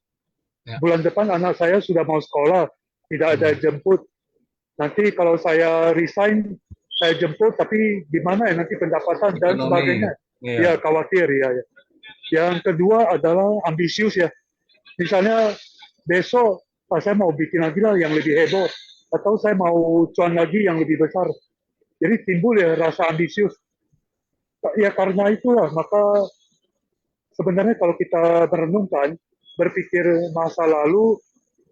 bulan depan anak saya sudah mau sekolah, tidak ada jemput. Nanti kalau saya resign, saya jemput, tapi gimana ya nanti pendapatan dan sebagainya. Ya khawatir ya. Yang kedua adalah ambisius ya. Misalnya besok saya mau bikin lagi lah yang lebih heboh, atau saya mau cuan lagi yang lebih besar. Jadi timbul ya rasa ambisius. Ya karena itulah maka sebenarnya kalau kita merenungkan, berpikir masa lalu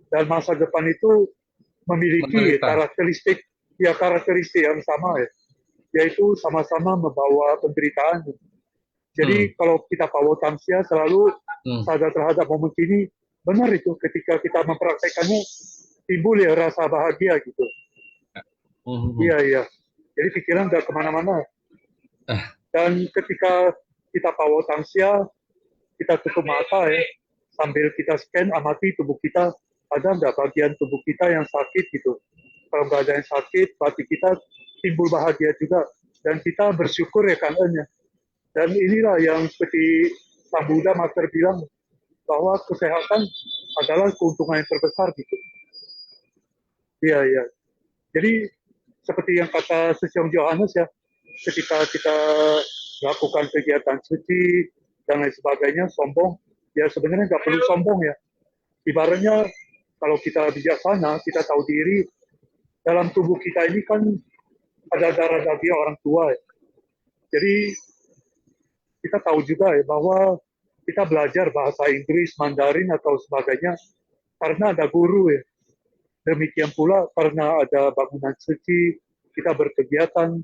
dan masa depan itu memiliki karakteristik yang sama ya, yaitu sama-sama membawa penderitaan. Jadi kalau kita Pawo Tangsia selalu sadar terhadap momen ini, benar itu ketika kita mempraktekannya timbul ya rasa bahagia gitu. Iya. Jadi pikiran nggak kemana-mana. Dan ketika kita Pawo Tangsia, kita tutup mata ya, sambil kita scan amati tubuh kita, ada nggak bagian tubuh kita yang sakit gitu. Kalau nggak ada yang sakit, berarti kita timbul bahagia juga. Dan kita bersyukur ya kangennya. Dan inilah yang seperti Sang Buddha Master bilang, bahwa kesehatan adalah keuntungan yang terbesar gitu. Iya. Jadi seperti yang kata Sesiong Johannes ya, ketika kita melakukan kegiatan suci dan lain sebagainya, sombong, ya sebenarnya nggak perlu sombong ya. Ibaratnya kalau kita bijaksana, kita tahu diri, dalam tubuh kita ini kan ada darah daging orang tua ya. Jadi kita tahu juga ya bahwa kita belajar bahasa Inggris, Mandarin atau sebagainya karena ada guru ya. Demikian pula karena ada bangunan suci, kita berkegiatan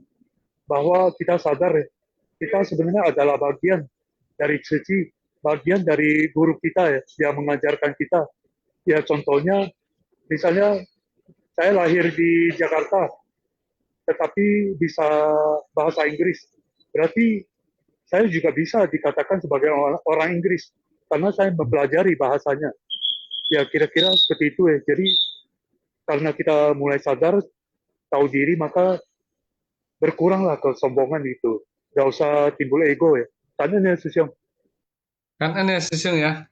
bahwa kita sadar ya, kita sebenarnya adalah bagian dari suci, bagian dari guru kita ya, yang mengajarkan kita. Ya contohnya, misalnya saya lahir di Jakarta, tetapi bisa bahasa Inggris. Berarti saya juga bisa dikatakan sebagai orang Inggris, karena saya mempelajari bahasanya. Ya kira-kira seperti itu ya. Jadi karena kita mulai sadar, tahu diri, maka berkuranglah kesombongan itu. Gak usah timbul ego ya. Tanya nih Susyong. Kan aneh Sesiung ya.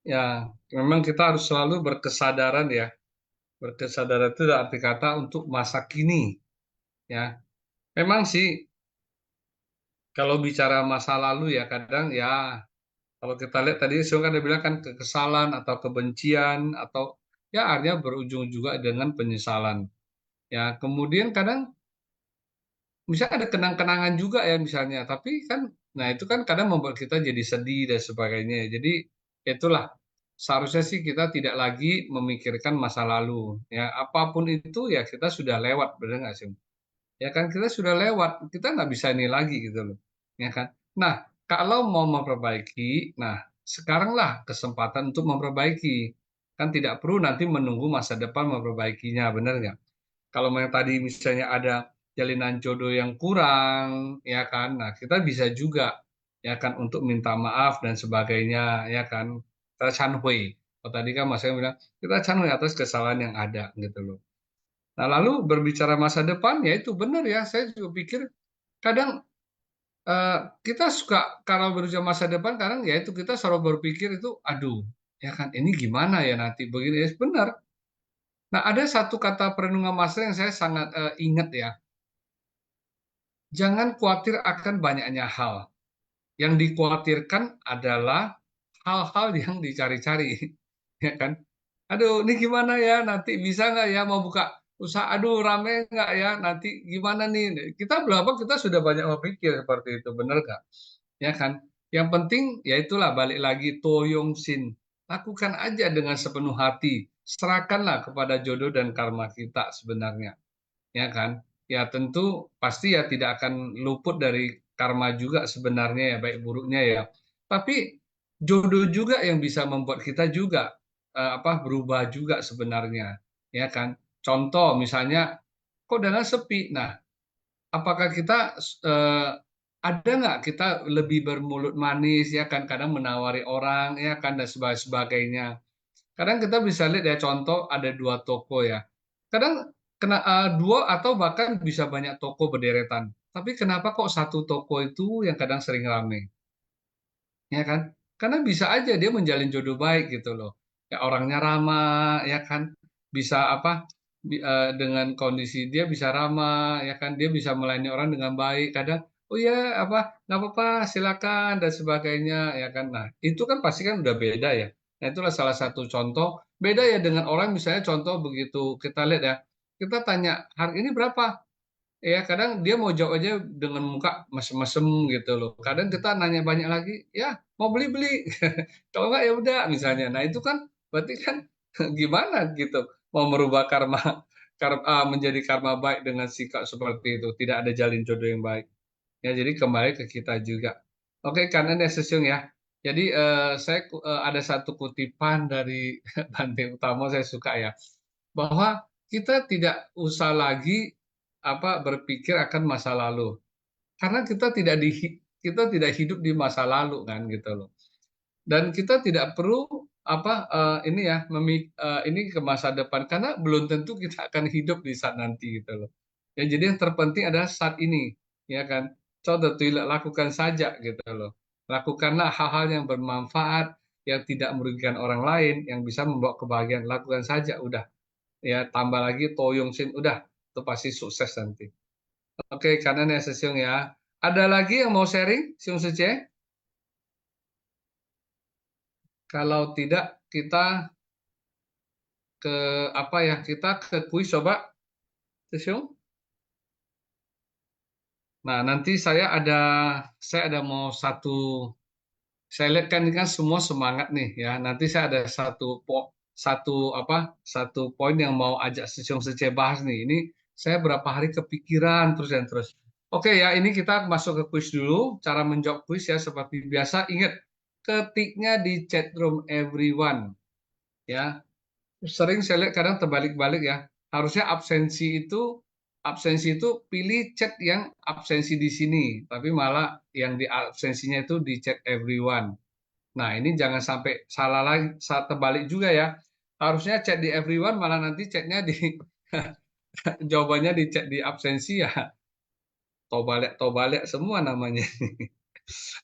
Ya, memang kita harus selalu berkesadaran ya. Berkesadaran itu arti kata untuk masa kini. Ya, memang sih kalau bicara masa lalu ya kadang ya kalau kita lihat tadi Sesiung kan ada bilang kan kekesalan atau kebencian atau ya akhirnya berujung juga dengan penyesalan. Ya, kemudian kadang misalnya ada kenang-kenangan juga ya misalnya, tapi kan, nah itu kan kadang membuat kita jadi sedih dan sebagainya. Jadi itulah seharusnya sih kita tidak lagi memikirkan masa lalu. Ya apapun itu ya kita sudah lewat, benar nggak sih? Ya kan kita sudah lewat, kita nggak bisa ini lagi gitu loh, ya kan? Nah kalau mau memperbaiki, nah sekaranglah kesempatan untuk memperbaiki. Kan tidak perlu nanti menunggu masa depan memperbaikinya, benar nggak? kalau yang tadi misalnya ada jalinan jodoh yang kurang, ya kan? Nah, kita bisa juga, ya kan, untuk minta maaf dan sebagainya, ya kan? Kita canhui. Kalau tadi kan Mas yang bilang, kita canhui atas kesalahan yang ada, gitu loh. Nah, lalu berbicara masa depan, ya itu benar ya. Saya juga pikir kadang kita suka kalau berbicara masa depan, kadang ya itu kita selalu berpikir itu, aduh, ya kan, ini gimana ya nanti begini. Ya, benar. Nah, ada satu kata perenungan Mas yang saya sangat ingat ya. Jangan khawatir akan banyaknya hal. Yang dikhawatirkan adalah hal-hal yang dicari-cari, ya kan? Aduh, ini gimana ya? Nanti bisa nggak ya mau buka usaha? Aduh, rame nggak ya? Nanti gimana nih? Kita berapa? Kita sudah banyak berpikir seperti itu, benar nggak? Ya kan? Yang penting, ya itulah balik lagi toyong sin. Lakukan aja dengan sepenuh hati. Serahkanlah kepada jodoh dan karma kita sebenarnya, ya kan? Ya tentu pasti ya tidak akan luput dari karma juga sebenarnya ya, baik buruknya ya. Tapi jodoh juga yang bisa membuat kita juga berubah juga sebenarnya, ya kan? Contoh misalnya kok danau sepi. Nah, apakah kita ada nggak kita lebih bermulut manis ya kan, kadang menawari orang ya kan dan sebagainya. Kadang kita bisa lihat ya, contoh ada dua toko ya. Kadang kena dua atau bahkan bisa banyak toko berderetan. Tapi kenapa kok satu toko itu yang kadang sering ramai? Ya kan? Karena bisa aja dia menjalin jodoh baik gitu loh. Ya orangnya ramah, ya kan? Bisa dengan kondisi dia bisa ramah, ya kan? Dia bisa melayani orang dengan baik. Kadang, oh ya nggak apa-apa, silakan dan sebagainya, ya kan? Nah, itu kan pasti kan udah beda ya. Nah, itulah salah satu contoh. Beda ya dengan orang misalnya contoh begitu kita lihat ya. Kita tanya, hari ini berapa? Ya kadang dia mau jawab aja dengan muka mesem-mesem gitu loh. Kadang kita nanya banyak lagi, ya mau beli-beli. Kalau enggak ya udah misalnya. Nah itu kan berarti kan gimana gitu mau merubah menjadi karma baik dengan sikap seperti itu. Tidak ada jalin jodoh yang baik. Ya jadi kembali ke kita juga. Oke, karena Sesiung ya. Jadi ada satu kutipan dari Bante Utama saya suka ya, bahwa kita tidak usah lagi berpikir akan masa lalu, karena kita tidak hidup di masa lalu kan gitu loh, dan kita tidak perlu ini ke masa depan karena belum tentu kita akan hidup di saat nanti gitu loh ya. Jadi yang terpenting adalah saat ini, ya kan. Contoh lakukan saja gitu loh, lakukanlah hal-hal yang bermanfaat, yang tidak merugikan orang lain, yang bisa membawa kebahagiaan. Lakukan saja udah, ya tambah lagi toyong sin udah, itu pasti sukses nanti. Oke, kanan ya Sesiung ya. Ada lagi yang mau sharing, Siung Sece? Kalau tidak, kita kita ke kuis coba, Sesiung. Nah, nanti saya ada mau saya lihat kan ini kan semua semangat nih ya. Nanti saya ada satu poin yang mau ajak Sesiung Sece bahas nih. Ini saya berapa hari kepikiran terus dan terus. Oke ya, ini kita masuk ke kuis dulu. Cara menjawab kuis ya seperti biasa. Ingat, ketiknya di chat room everyone. Ya, sering saya lihat kadang terbalik-balik ya. Harusnya absensi itu pilih chat yang absensi di sini, tapi malah yang di absensinya itu di chat everyone. Nah, ini jangan sampai salah lagi, saat terbalik juga ya. Harusnya chat di everyone, malah nanti chatnya di jawabannya di chat di absensi ya. Tobalik semua namanya.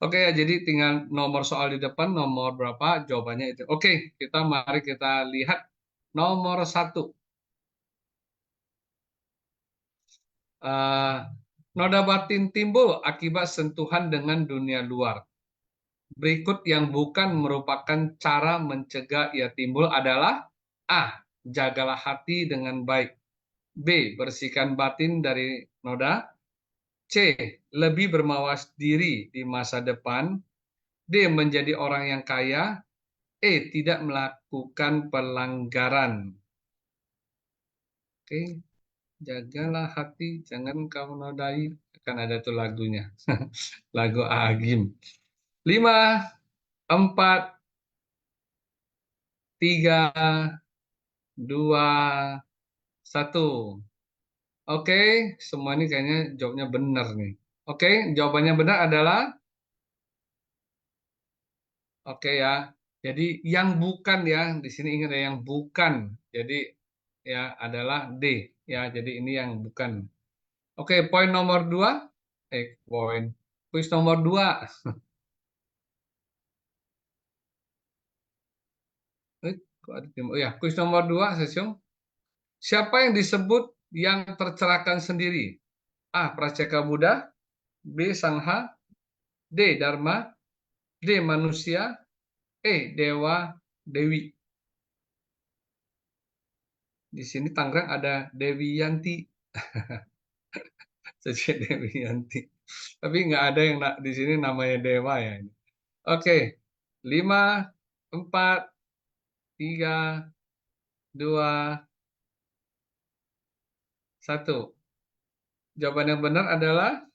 Oke ya, jadi tinggal nomor soal di depan, nomor berapa, jawabannya itu. Oke, mari kita lihat nomor 1. Noda batin timbul akibat sentuhan dengan dunia luar. Berikut yang bukan merupakan cara mencegah ia timbul adalah: A. Jagalah hati dengan baik. B. Bersihkan batin dari noda. C. Lebih bermawas diri di masa depan. D. Menjadi orang yang kaya. E. Tidak melakukan pelanggaran. Oke, jagalah hati, jangan kau nodai. Kan ada tuh lagunya. Lagu Agim. 5, 4, 3, 2, 1. Oke, semua ini kayaknya jawabnya benar nih. Oke, jawabannya benar adalah oke ya. Jadi yang bukan ya, di sini ingat ya yang bukan. Jadi ya adalah D ya. Jadi ini yang bukan. Oke, poin nomor 2. Poin. Kuis nomor 2. Kok ada tim? Oh ya, kuis nomor 2, Sesium. Siapa yang disebut yang tercerahkan sendiri? A. Praceka Buddha, B. Sangha, D. Dharma, D. Manusia, E. Dewa, Dewi. Di sini Tangerang ada Dewi Yanti. Jadi Dewi Yanti. Tapi nggak ada yang di sini namanya Dewa ya. Oke, 5, 4, 3, 2, 1. Jawaban yang benar adalah,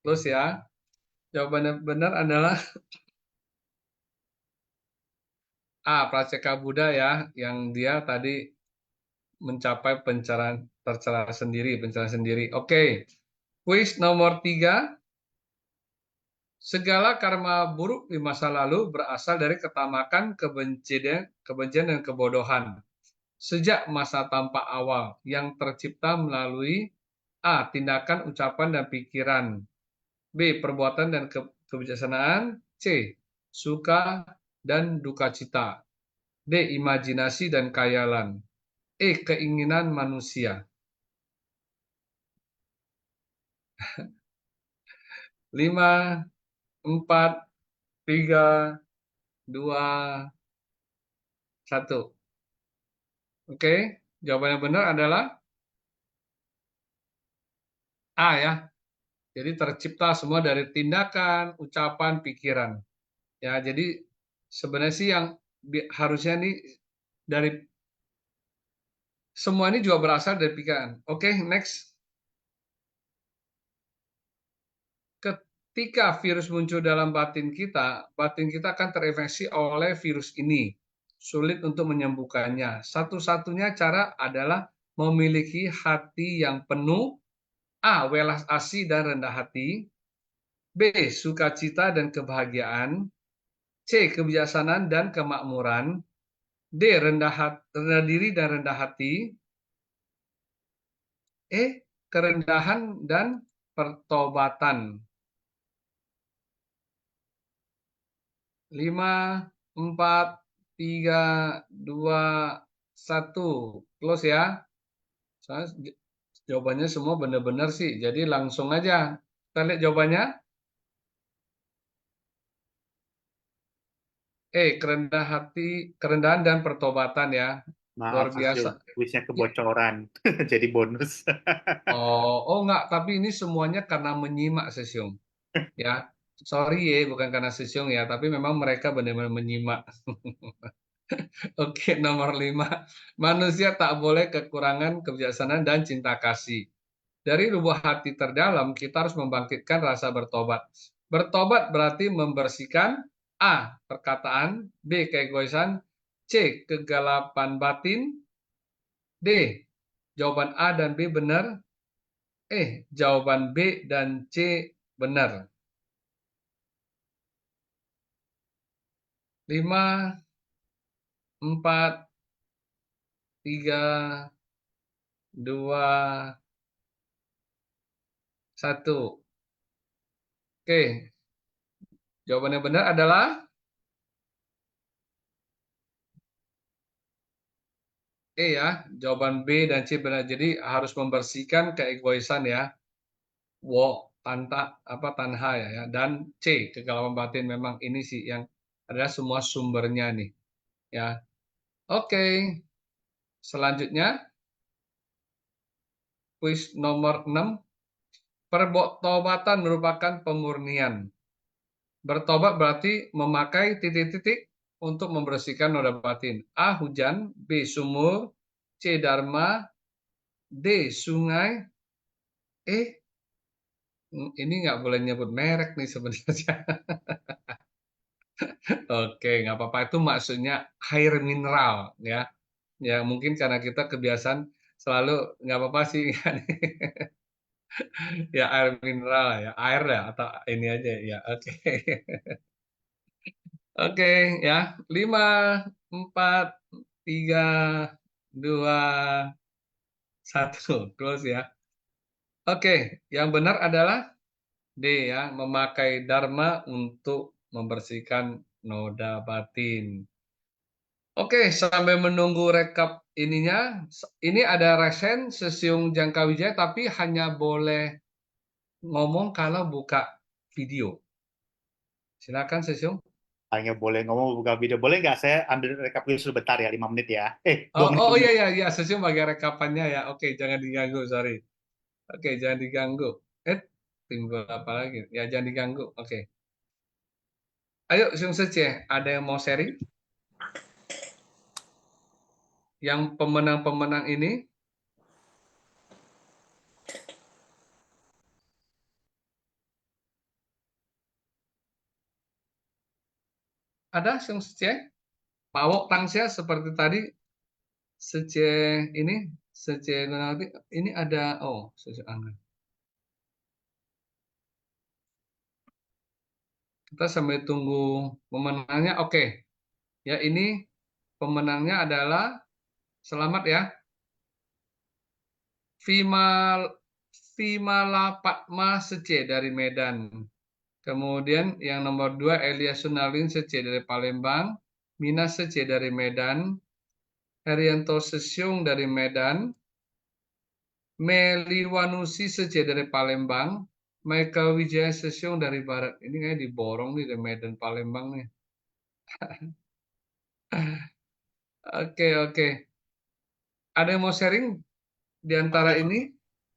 close ya. Jawaban yang benar adalah A. Praceka Buddha ya, yang dia tadi mencapai pencerahan tercerah sendiri, pencerahan sendiri. Oke, kuis nomor 3. Segala karma buruk di masa lalu berasal dari ketamakan, kebencian dan kebodohan. Sejak masa tampak awal yang tercipta melalui A. Tindakan, ucapan, dan pikiran. B. Perbuatan dan kebijaksanaan. C. Suka dan duka cita. D. Imajinasi dan khayalan. E. Keinginan manusia. 5, 4, 3, 2, 1. Oke, jawaban yang benar adalah A ya. Jadi tercipta semua dari tindakan, ucapan, pikiran. Ya, jadi sebenarnya sih yang harusnya nih dari semua ini juga berasal dari pikiran. Oke, next. Ketika virus muncul dalam batin kita akan terinfeksi oleh virus ini. Sulit untuk menyembuhkannya. Satu-satunya cara adalah memiliki hati yang penuh. A. Welas asih dan rendah hati. B. Sukacita dan kebahagiaan. C. Kebijaksanaan dan kemakmuran. D. Rendah diri dan rendah hati. E. Kerendahan dan pertobatan. 5, 4, 3, 2, 1. Close ya. Soalnya jawabannya semua benar-benar sih. Jadi langsung aja. Kita lihat jawabannya. Kerendahan dan pertobatan ya. Luar Maaf, biasa. kuisnya kebocoran. Jadi bonus. Oh enggak, tapi ini semuanya karena menyimak Sesium. Ya, sorry ya, bukan karena Sesium ya, tapi memang mereka benar-benar menyimak. Oke, nomor 5. Manusia tak boleh kekurangan kebijaksanaan dan cinta kasih. Dari lubuk hati terdalam, kita harus membangkitkan rasa bertobat. Bertobat berarti membersihkan A. Perkataan, B. Keegoisan, C. Kegelapan batin, D. Jawaban A dan B benar, jawaban B dan C benar. 5, 4, 3, 2, 1. Oke, jawaban yang benar adalah E ya, jawaban B dan C benar. Jadi harus membersihkan keegoisan ya. Tanha ya, dan C kegelapan batin. Memang ini sih yang adalah semua sumbernya nih ya. Oke. Selanjutnya kuis nomor 6. Pertobatan merupakan pemurnian. Bertobat berarti memakai titik-titik untuk membersihkan noda batin. A. Hujan, B. Sumur, C. Dharma, D. Sungai, ini nggak boleh nyebut merek nih sebenarnya. Oke, nggak apa-apa, itu maksudnya air mineral ya. Ya mungkin karena kita kebiasaan selalu nggak apa-apa sih. Ya air mineral ya, air ya atau ini aja ya. Oke. Oke ya. 5, 4, 3, 2, 1. Close ya. Oke, yang benar adalah D ya, memakai dharma untuk membersihkan noda batin. Oke, sambil menunggu rekap ininya, ini ada resen Sesiung Jangkawijaya tapi hanya boleh ngomong kalau buka video. Silakan Sesiung. Hanya boleh ngomong buka video. Boleh nggak saya ambil rekap dulu sebentar ya, 5 menit ya? 2 Oh, menit oh dulu. iya iya iya, Sesiung bagian rekapannya ya. Oke, jangan diganggu, sorry. Oke, jangan diganggu. Timbul apa lagi? Ya, jangan diganggu. Oke. Ayo, Sesiung Sece, ada yang mau sharing? Yang pemenang-pemenang ini ada Sesiung Sece? Pak Wok Tangsia seperti tadi Sece ini Sece Gunawati ini ada Sece Angga. Kita sambil tunggu pemenangnya. Oke. Ya, ini pemenangnya adalah selamat ya. Vimala Patma Sece dari Medan. Kemudian yang nomor 2 Elia Sunalin Sece dari Palembang, Mina Sece dari Medan, Herianto Sesiung dari Medan, Meliwanusi Sece dari Palembang, Michael Wijaya Sesiung dari Barat. Ini kayak diborong nih dari Medan Palembang nih. Oke, oke. Ada yang mau sharing di antara ini?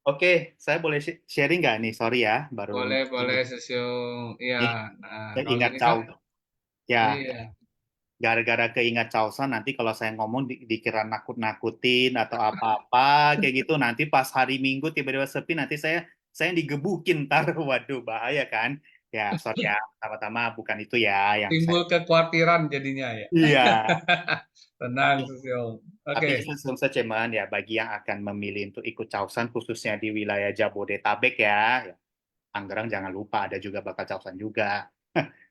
Oke, saya boleh sharing nggak nih? Sorry ya, baru Boleh Sesiung. Iya, nah saya kalau ingat ini kan Ya, iya. gara-gara keingat Chausan, nanti kalau saya ngomong dikira nakut-nakutin atau apa-apa kayak gitu, nanti pas hari Minggu tiba-tiba sepi, nanti saya digebukin, ntar waduh bahaya kan. Ya, sorry ya, pertama-tama bukan itu ya yang saya. Timbul kekhawatiran jadinya ya. Iya. Tenang Sesiung. Tapi Oke. sebelum cuman ya bagi yang akan memilih untuk ikut Chausan khususnya di wilayah Jabodetabek ya, Tangerang jangan lupa ada juga bakal Chausan juga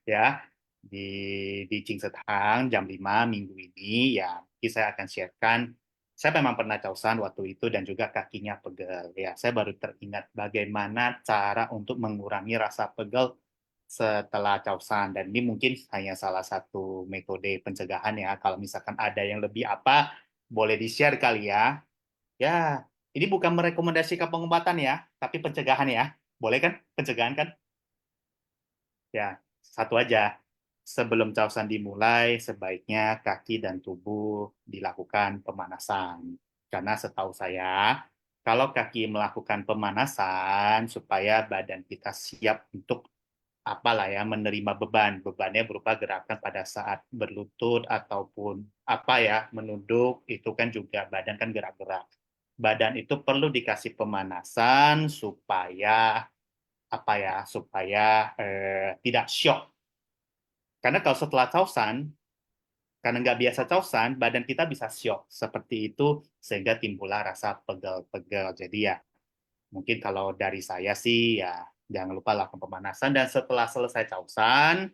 ya di Cingsetang jam 5 minggu ini ya. Saya akan sharekan, saya memang pernah Chausan waktu itu dan juga kakinya pegel ya. Saya baru teringat bagaimana cara untuk mengurangi rasa pegel setelah Chausan, dan ini mungkin hanya salah satu metode pencegahan ya. Kalau misalkan ada yang lebih apa, boleh di-share kali ya. Ya, ini bukan merekomendasikan pengobatan ya, tapi pencegahan ya. Boleh kan? Pencegahan kan? Ya, satu aja. Sebelum Chausan dimulai, sebaiknya kaki dan tubuh dilakukan pemanasan. Karena setahu saya, kalau kaki melakukan pemanasan supaya badan kita siap untuk apalah ya, menerima beban. Bebannya berupa gerakan pada saat berlutut ataupun apa ya, menunduk, itu kan juga badan kan gerak-gerak. Badan itu perlu dikasih pemanasan supaya apa ya, supaya tidak shock. Karena kalau setelah Chausan, karena nggak biasa Chausan, badan kita bisa shock seperti itu sehingga timbullah rasa pegel-pegel. Jadi ya mungkin kalau dari saya sih ya jangan lupa lakukan pemanasan, dan setelah selesai Chausan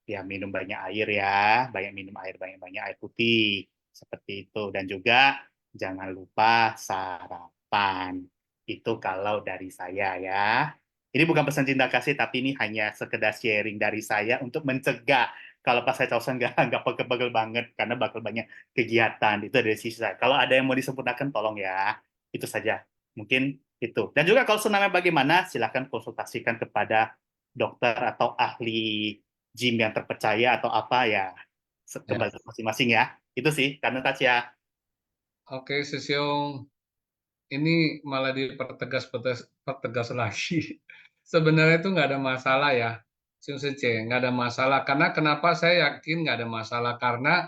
ya minum banyak air ya, banyak minum air, banyak air putih seperti itu, dan juga jangan lupa sarapan. Itu kalau dari saya ya. Ini bukan pesan cinta kasih, tapi ini hanya sekedar sharing dari saya untuk mencegah kalau pas saya Chausan nggak pegel-pegel banget karena bakal banyak kegiatan. Itu dari sisi saya. Kalau ada yang mau disempurnakan tolong ya. Itu saja. Mungkin itu. Dan juga kalau tsunami bagaimana, silahkan konsultasikan kepada dokter atau ahli gym yang terpercaya atau apa ya, kembali masing-masing ya. Itu sih, karena Tasya. Oke, Sesiung. Ini malah pertegas lagi. Sebenarnya itu nggak ada masalah ya, Sesiung Sece, nggak ada masalah. Karena kenapa saya yakin nggak ada masalah? Karena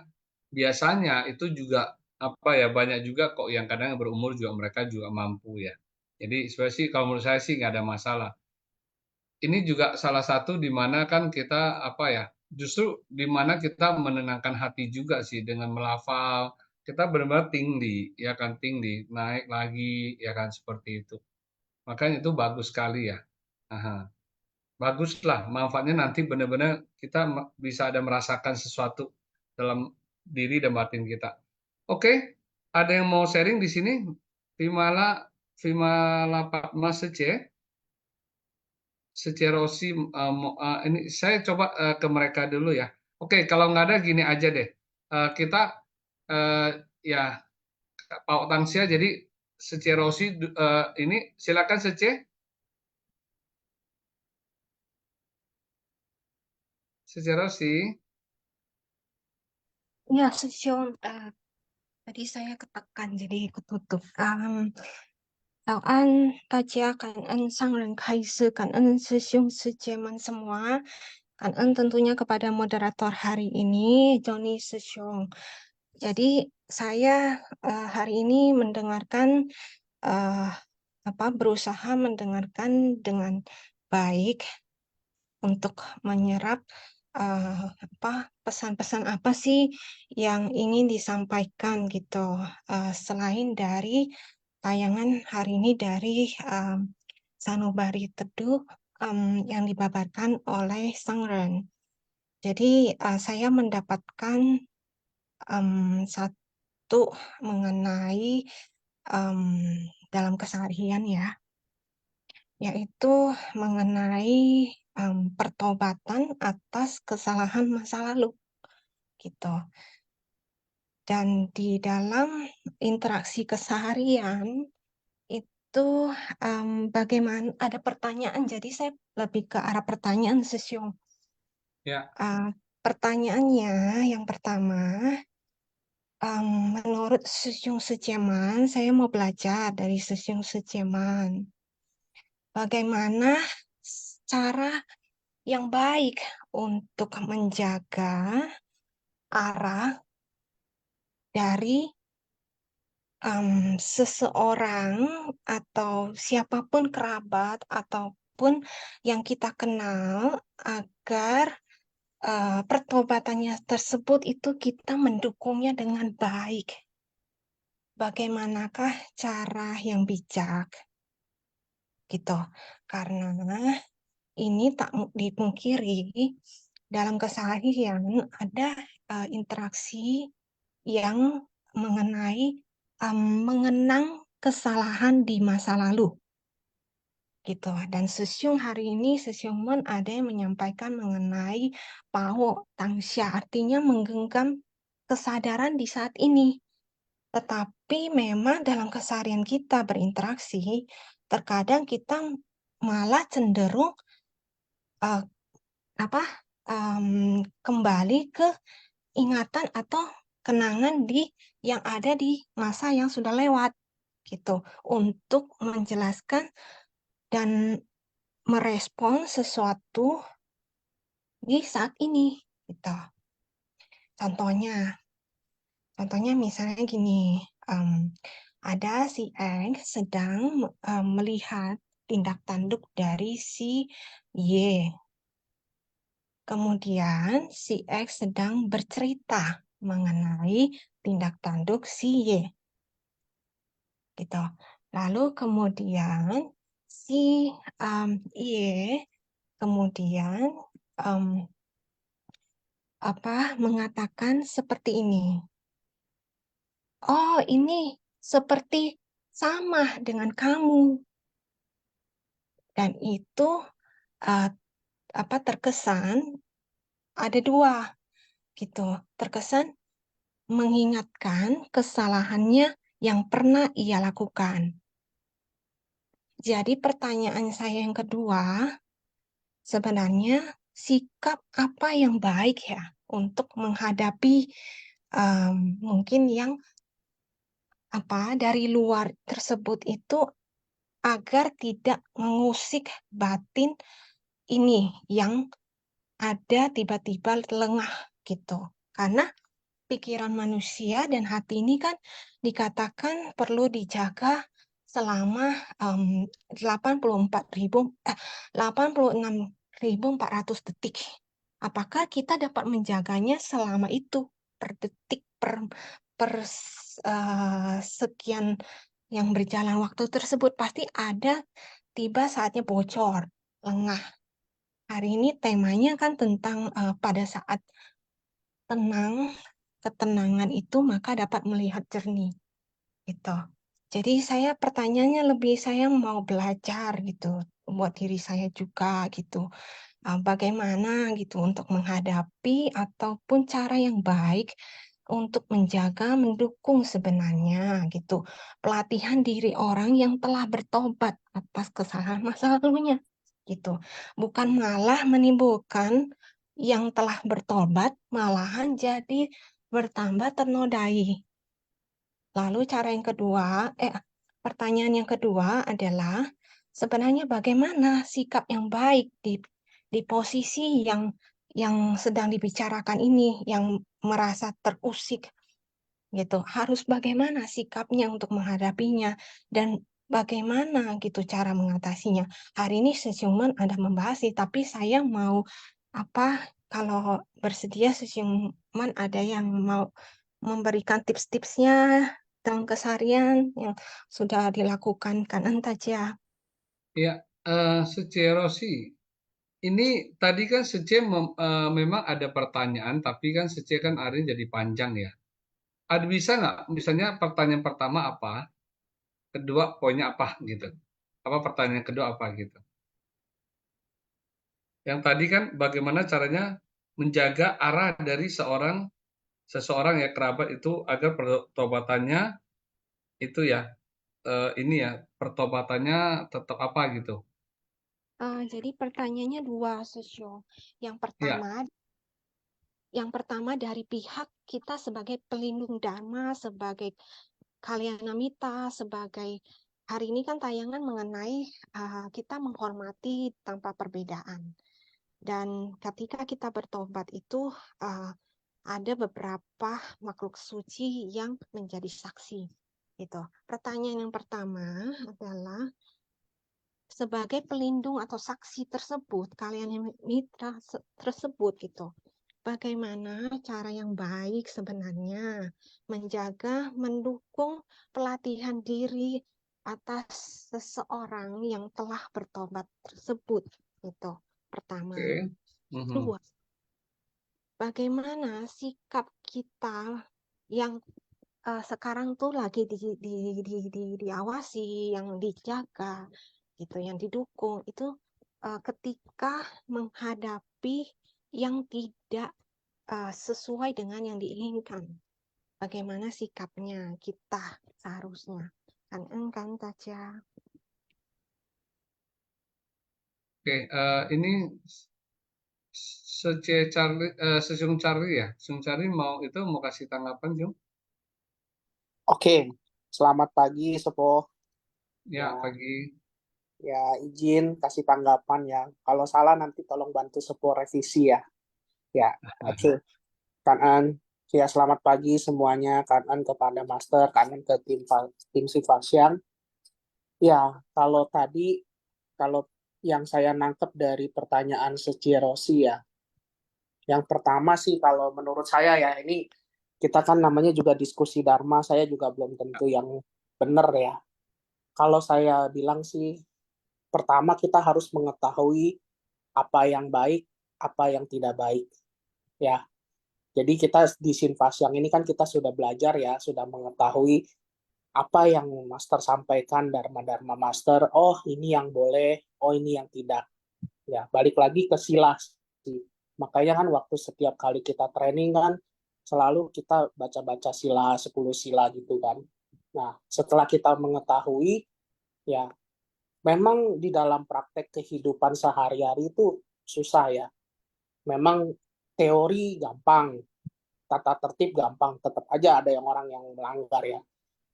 biasanya itu juga apa ya, banyak juga kok yang kadang berumur juga mereka juga mampu ya. Jadi sebenarnya sih kalau menurut saya sih nggak ada masalah. Ini juga salah satu di mana kan kita apa ya, justru di mana kita menenangkan hati juga sih dengan melafal kita benar-benar tinggi, ya kan, tinggi, naik lagi, ya kan, seperti itu. Makanya itu bagus sekali ya. Aha. Baguslah, manfaatnya nanti benar-benar kita bisa ada merasakan sesuatu dalam diri dan batin kita. Oke, ada yang mau sharing di sini? Vimala Padma Sece Rosi, ini saya coba ke mereka dulu ya. Oke, kalau nggak ada gini aja deh. Kita ya Pak Otangsia, jadi Sece Rosi ini silakan Sece. Sece Rosi. Ya, Sesiong, tadi saya ketekan jadi ketutup. Tao an, Tajia, Kanan, Sang Ren Kaise, Kanan, Sesiong, Sejeman semua. Kanan tentunya kepada moderator hari ini, Johnny Sesiong. Jadi saya hari ini mendengarkan berusaha mendengarkan dengan baik untuk menyerap pesan-pesan apa sih yang ingin disampaikan gitu, selain dari tayangan hari ini dari Sanubari Teduh yang dibabarkan oleh Sang Ren. Jadi saya mendapatkan satu mengenai dalam keseharian ya, yaitu mengenai pertobatan atas kesalahan masa lalu gitu. Dan di dalam interaksi keseharian itu bagaimana, ada pertanyaan, jadi saya lebih ke arah pertanyaan Sesiong. Ya. Pertanyaannya yang pertama, menurut Sesiong Sejeman, saya mau belajar dari Sesiong Sejeman. Bagaimana cara yang baik untuk menjaga arah dari seseorang atau siapapun kerabat ataupun yang kita kenal agar pertobatannya tersebut itu kita mendukungnya dengan baik. Bagaimanakah cara yang bijak? Gitu. Karena ini tak dipungkiri dalam keseharian ada interaksi yang mengenai mengenang kesalahan di masa lalu. Gitu. Dan Sesiong hari ini, Sesiong Mon ada yang menyampaikan mengenai Pao Tangsha, artinya menggenggam kesadaran di saat ini. Tetapi memang dalam keseharian kita berinteraksi, terkadang kita malah cenderung kembali ke ingatan atau kenangan yang ada di masa yang sudah lewat gitu, untuk menjelaskan dan merespon sesuatu di saat ini gitu. Contohnya misalnya gini, ada si X sedang melihat tindak tanduk dari si Y. Kemudian si X sedang bercerita mengenai tindak tanduk si Y. Gitu. Lalu kemudian si Y kemudian mengatakan seperti ini. Oh, ini seperti sama dengan kamu. Dan itu terkesan ada dua gitu. Terkesan mengingatkan kesalahannya yang pernah ia lakukan. Jadi pertanyaan saya yang kedua, sebenarnya sikap apa yang baik ya untuk menghadapi mungkin yang dari luar tersebut itu, agar tidak mengusik batin ini yang ada tiba-tiba lengah gitu. Karena pikiran manusia dan hati ini kan dikatakan perlu dijaga selama 86.400 detik. Apakah kita dapat menjaganya selama itu, per detik, per sekian yang berjalan waktu tersebut pasti ada tiba saatnya bocor, lengah. Hari ini temanya kan tentang pada saat tenang, ketenangan itu maka dapat melihat jernih gitu. Jadi pertanyaannya lebih saya mau belajar gitu buat diri saya juga gitu. Bagaimana gitu untuk menghadapi ataupun cara yang baik untuk menjaga, mendukung sebenarnya gitu. Pelatihan diri orang yang telah bertobat atas kesalahan masa lalunya gitu. Bukan malah menimbulkan yang telah bertobat malahan jadi bertambah ternodai. Lalu pertanyaan yang kedua adalah sebenarnya bagaimana sikap yang baik di posisi yang sedang dibicarakan ini, yang merasa terusik gitu. Harus bagaimana sikapnya untuk menghadapinya dan bagaimana gitu cara mengatasinya. Hari ini Sesiuman ada membahas sih, tapi saya mau kalau bersedia Sesiuman ada yang mau memberikan tips-tipsnya dalam keseharian yang sudah dilakukan kan Taja. Ya, Rosi, ini tadi kan memang ada pertanyaan, tapi kan kan hari ini jadi panjang ya. Ada bisa nggak, misalnya pertanyaan pertama apa, kedua poinnya apa gitu. Apa pertanyaan kedua apa gitu. Yang tadi kan bagaimana caranya menjaga arah dari seseorang ya kerabat itu agar pertobatannya itu ya pertobatannya tetap apa gitu. Jadi pertanyaannya dua, Sesio. Yang Ya. pertama dari pihak kita sebagai pelindung dharma, sebagai kalyanamita, sebagai hari ini kan tayangan mengenai kita menghormati tanpa perbedaan. Dan ketika kita bertobat itu ada beberapa makhluk suci yang menjadi saksi. Gitu. Pertanyaan yang pertama adalah sebagai pelindung atau saksi tersebut, kalian mitra tersebut gitu. Bagaimana cara yang baik sebenarnya menjaga, mendukung pelatihan diri atas seseorang yang telah bertobat tersebut. Itu pertama. Kedua, bagaimana sikap kita yang sekarang tuh lagi diawasi, yang dijaga, gitu, yang didukung itu ketika menghadapi yang tidak sesuai dengan yang diinginkan. Bagaimana sikapnya kita seharusnya. Kan Taja. Oke, ini Sesiung Charlie ya. Sesiung Charlie mau kasih tanggapan, Jung? Oke, selamat pagi, Sepo. Ya, pagi. Ya, izin kasih tanggapan ya. Kalau salah nanti tolong bantu Sepo revisi ya. Ya, oke. Kanan, ya selamat pagi semuanya. Kanan kepada Master, kanan ke tim Sifasyang. Ya, kalau yang saya nangkep dari pertanyaan Rosi ya. Yang pertama sih kalau menurut saya ya, ini kita kan namanya juga diskusi Dharma, saya juga belum tentu yang benar ya. Kalau saya bilang sih, pertama kita harus mengetahui apa yang baik, apa yang tidak baik. Ya, jadi kita di Sinfasyang ini kan kita sudah belajar ya, sudah mengetahui apa yang Master sampaikan, Dharma-Dharma Master, oh ini yang boleh, oh ini yang tidak. Ya, balik lagi ke sila. Makanya kan waktu setiap kali kita training kan, selalu kita baca-baca sila, 10 sila gitu kan. Nah, setelah kita mengetahui, ya memang di dalam praktek kehidupan sehari-hari itu susah ya. Memang teori gampang, tata tertib gampang, tetap aja ada orang yang melanggar ya.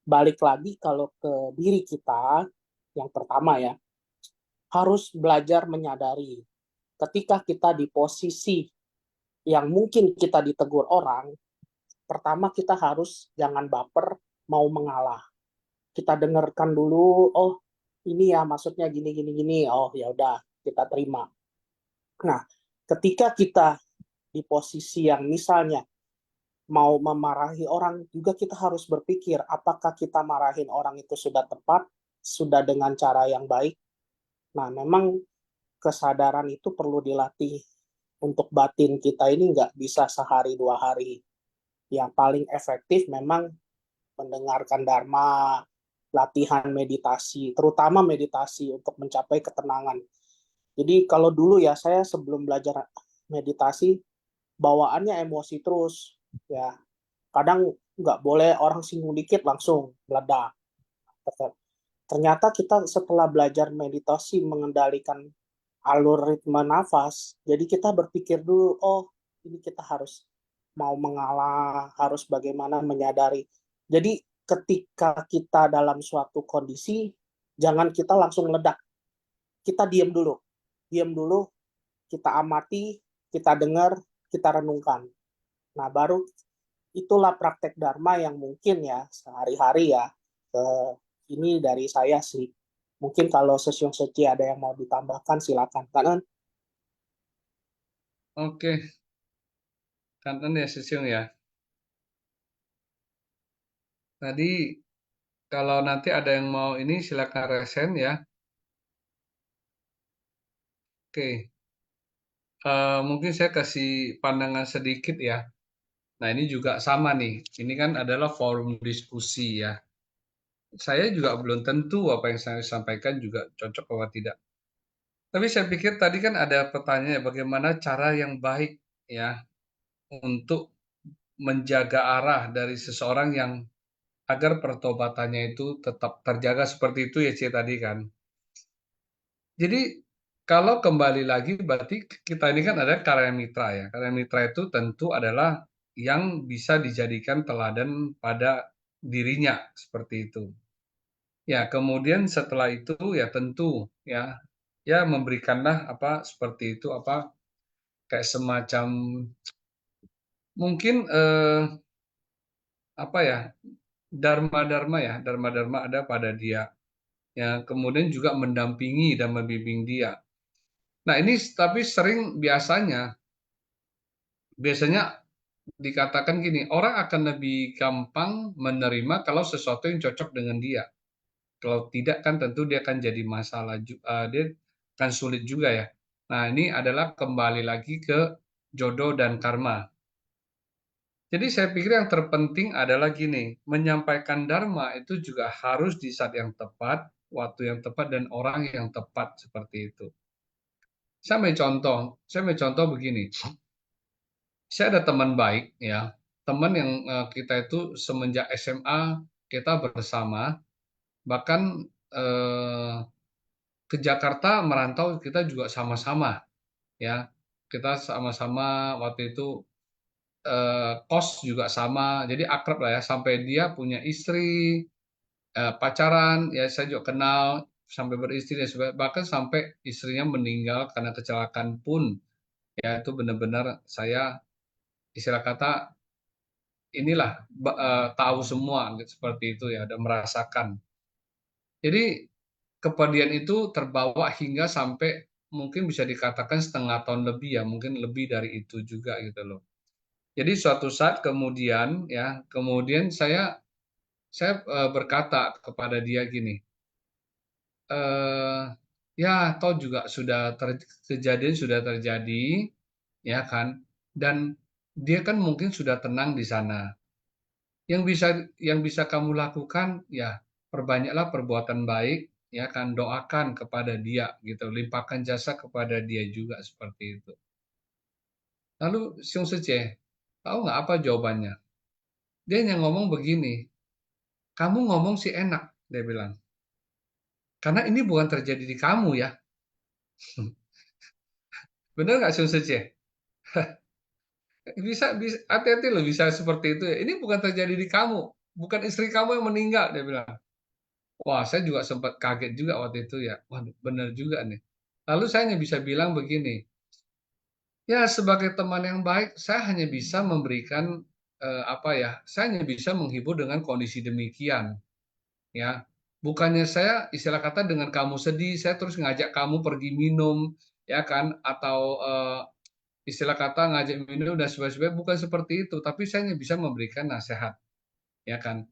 Balik lagi kalau ke diri kita, yang pertama ya, harus belajar menyadari ketika kita di posisi yang mungkin kita ditegur orang, pertama kita harus jangan baper mau mengalah. Kita dengarkan dulu, oh ini ya maksudnya gini, oh ya udah kita terima. Nah, ketika kita di posisi yang misalnya mau memarahi orang juga kita harus berpikir apakah kita marahin orang itu sudah tepat, sudah dengan cara yang baik. Nah, memang kesadaran itu perlu dilatih. Untuk batin kita ini nggak bisa sehari dua hari. Yang paling efektif memang mendengarkan dharma, latihan meditasi, terutama meditasi untuk mencapai ketenangan. Jadi kalau dulu ya saya sebelum belajar meditasi bawaannya emosi terus, ya kadang nggak boleh orang singgung dikit langsung meledak. Ternyata kita setelah belajar meditasi mengendalikan alur ritme nafas, jadi kita berpikir dulu, oh ini kita harus mau mengalah, harus bagaimana menyadari. Jadi ketika kita dalam suatu kondisi, jangan kita langsung meledak. Kita diam dulu, kita amati, kita dengar, kita renungkan. Nah, baru itulah praktek Dharma yang mungkin ya sehari-hari ya. Ini dari saya sih. Mungkin kalau Sesiung Seci ada yang mau ditambahkan silakan. Kanan. Oke, Kanan ya Sesiung ya. Tadi kalau nanti ada yang mau ini silakan resen ya. Oke, mungkin saya kasih pandangan sedikit ya. Nah ini juga sama nih. Ini kan adalah forum diskusi ya. Saya juga belum tentu apa yang saya sampaikan juga cocok atau tidak. Tapi saya pikir tadi kan ada pertanyaan ya, bagaimana cara yang baik ya untuk menjaga arah dari seseorang yang agar pertobatannya itu tetap terjaga seperti itu ya Ci tadi kan. Jadi kalau kembali lagi berarti kita ini kan ada karya mitra ya. Karya mitra itu tentu adalah yang bisa dijadikan teladan pada dirinya seperti itu. Ya, kemudian setelah itu ya tentu ya memberikanlah apa seperti itu apa kayak semacam mungkin apa ya dharma ada pada dia. Ya, kemudian juga mendampingi dan membimbing dia. Nah, ini tapi sering biasanya dikatakan gini, orang akan lebih gampang menerima kalau sesuatu yang cocok dengan dia. Kalau tidak kan tentu dia akan jadi masalah, dia akan sulit juga ya. Nah ini adalah kembali lagi ke jodoh dan karma. Jadi saya pikir yang terpenting adalah gini, menyampaikan dharma itu juga harus di saat yang tepat, waktu yang tepat dan orang yang tepat seperti itu. Saya ambil contoh begini. Saya ada teman baik ya, teman yang kita itu semenjak SMA kita bersama, bahkan ke Jakarta merantau kita juga sama-sama ya. Kita sama-sama waktu itu kos juga sama, jadi akrab lah ya sampai dia punya istri, pacaran ya saya juga kenal sampai beristri dan bahkan sampai istrinya meninggal karena kecelakaan pun ya itu benar-benar saya istilah kata inilah tahu semua seperti itu ya, dan merasakan. Jadi kepedihan itu terbawa hingga sampai mungkin bisa dikatakan setengah tahun lebih ya, mungkin lebih dari itu juga gitu loh. Jadi suatu saat kemudian ya, kemudian saya berkata kepada dia gini, ya toh juga kejadian sudah terjadi ya kan, dan dia kan mungkin sudah tenang di sana. Yang bisa kamu lakukan ya perbanyaklah perbuatan baik ya kan, doakan kepada dia gitu, limpahkan jasa kepada dia juga seperti itu. Lalu Siung Sece tahu nggak apa jawabannya? Dia hanya ngomong begini, kamu ngomong sih enak, dia bilang. Karena ini bukan terjadi di kamu ya. Benar nggak Siung Sece? Bisa hati-hati loh bisa seperti itu ya. Ini bukan terjadi di kamu, bukan istri kamu yang meninggal, dia bilang. Wah, saya juga sempat kaget juga waktu itu ya. Wah, benar juga nih. Lalu saya hanya bisa bilang begini, ya sebagai teman yang baik, saya hanya bisa memberikan apa ya? Saya hanya bisa menghibur dengan kondisi demikian, ya. Bukannya saya istilah kata dengan kamu sedih, saya terus ngajak kamu pergi minum, ya kan? Atau istilah kata ngajak minum dan sebagainya, bukan seperti itu, tapi saya hanya bisa memberikan nasihat, ya kan.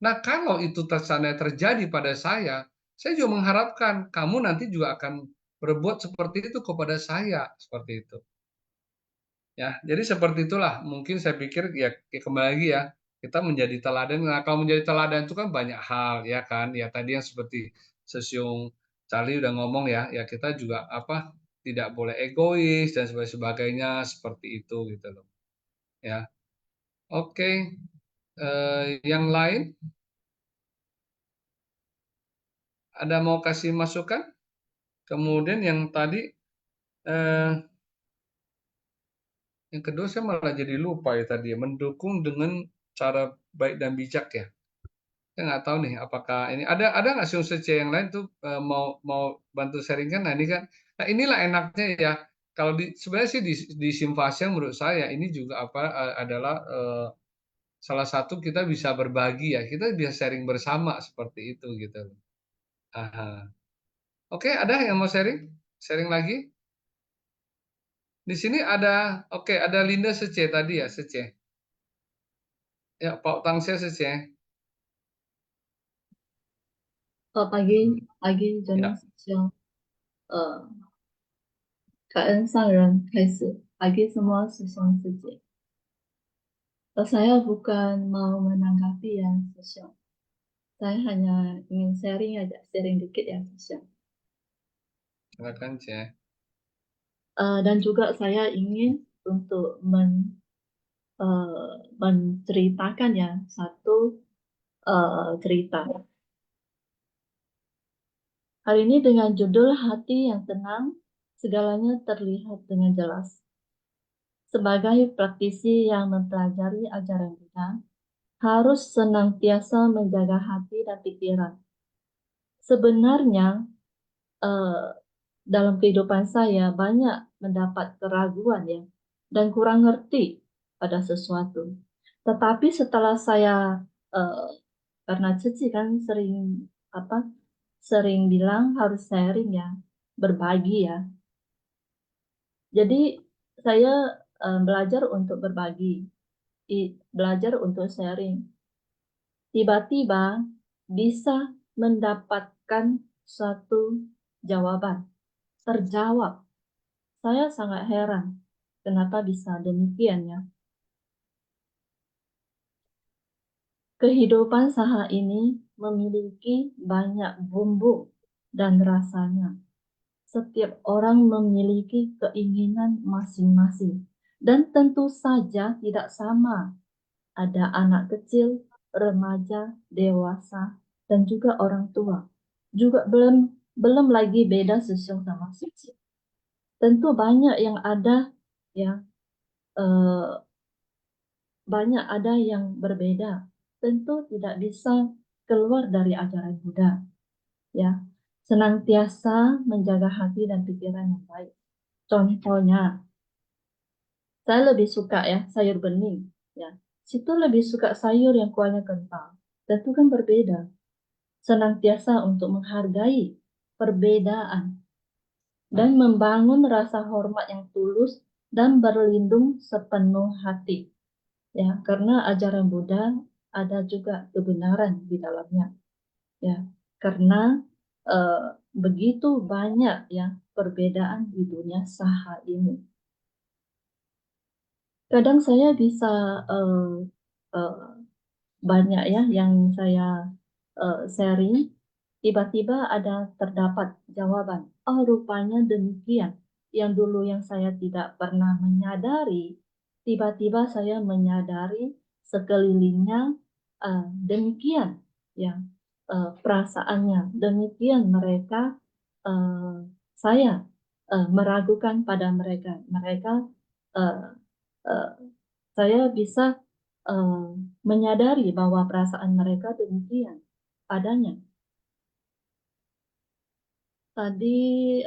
Nah, kalau itu terjadi pada saya juga mengharapkan kamu nanti juga akan berbuat seperti itu kepada saya, seperti itu. Ya, jadi seperti itulah. Mungkin saya pikir ya kembali lagi ya, kita menjadi teladan. Nah, kalau menjadi teladan itu kan banyak hal, ya kan. Ya tadi yang seperti Sesiung Charlie udah ngomong ya, ya kita juga tidak boleh egois dan sebagainya seperti itu gitu loh. Ya, oke. Yang lain ada mau kasih masukan? Kemudian yang tadi yang kedua saya malah jadi lupa ya tadi ya, mendukung dengan cara baik dan bijak ya. Saya nggak tahu nih apakah ini ada nggak sih unsur C yang lain tuh mau bantu sharingkan. Nah ini kan, nah inilah enaknya ya. Kalau sebenarnya sih di Simfasya menurut saya ini juga adalah salah satu kita bisa berbagi ya, kita bisa sharing bersama seperti itu gitu. Aha. Oke, ada yang mau sharing? Sharing lagi? Di sini ada, oke, ada Linda Sece tadi ya, Sece. Ya, Pak Tangsia Sece. pagi, Ya. 真兄，感恩上人开始，pagi semua 师兄师姐。Saya bukan mau menanggapi ya, Sesiong. Saya hanya ingin sharing aja, sharing dikit ya, Sesiong. Silakan, Ce. Dan juga saya ingin untuk menceritakan ya satu cerita. Hari ini dengan judul Hati yang Tenang, segalanya terlihat dengan jelas. Sebagai praktisi yang mempelajari ajaran Buddha, harus senantiasa menjaga hati dan pikiran. Sebenarnya, dalam kehidupan saya banyak mendapat keraguan ya, dan kurang ngerti pada sesuatu. Tetapi setelah saya, karena Cici kan sering bilang harus sharing ya, berbagi ya. Jadi saya belajar untuk berbagi, belajar untuk sharing. Tiba-tiba bisa mendapatkan suatu jawaban, terjawab. Saya sangat heran kenapa bisa demikian ya. Kehidupan saha ini memiliki banyak bumbu dan rasanya. Setiap orang memiliki keinginan masing-masing dan tentu saja tidak sama. Ada anak kecil, remaja, dewasa, dan juga orang tua. Juga belum lagi beda Sesiong sama Cici. Tentu banyak yang ada ya, banyak ada yang berbeda. Tentu tidak bisa keluar dari ajaran Buddha. Ya, senantiasa menjaga hati dan pikiran yang baik. Contohnya, saya lebih suka ya sayur bening. Ya, situ lebih suka sayur yang kuahnya kental. Tentu kan berbeda. Senantiasa untuk menghargai perbedaan dan membangun rasa hormat yang tulus dan berlindung sepenuh hati. Ya, karena ajaran Buddha ada juga kebenaran di dalamnya. Ya, karena begitu banyak ya perbedaan di dunia saha ini. Kadang saya bisa banyak ya yang saya sharing, tiba-tiba ada terdapat jawaban. Oh, rupanya demikian. Yang dulu yang saya tidak pernah menyadari, tiba-tiba saya menyadari sekelilingnya demikian ya perasaannya. Demikian mereka saya meragukan pada mereka. Mereka saya bisa menyadari bahwa perasaan mereka demikian adanya. Tadi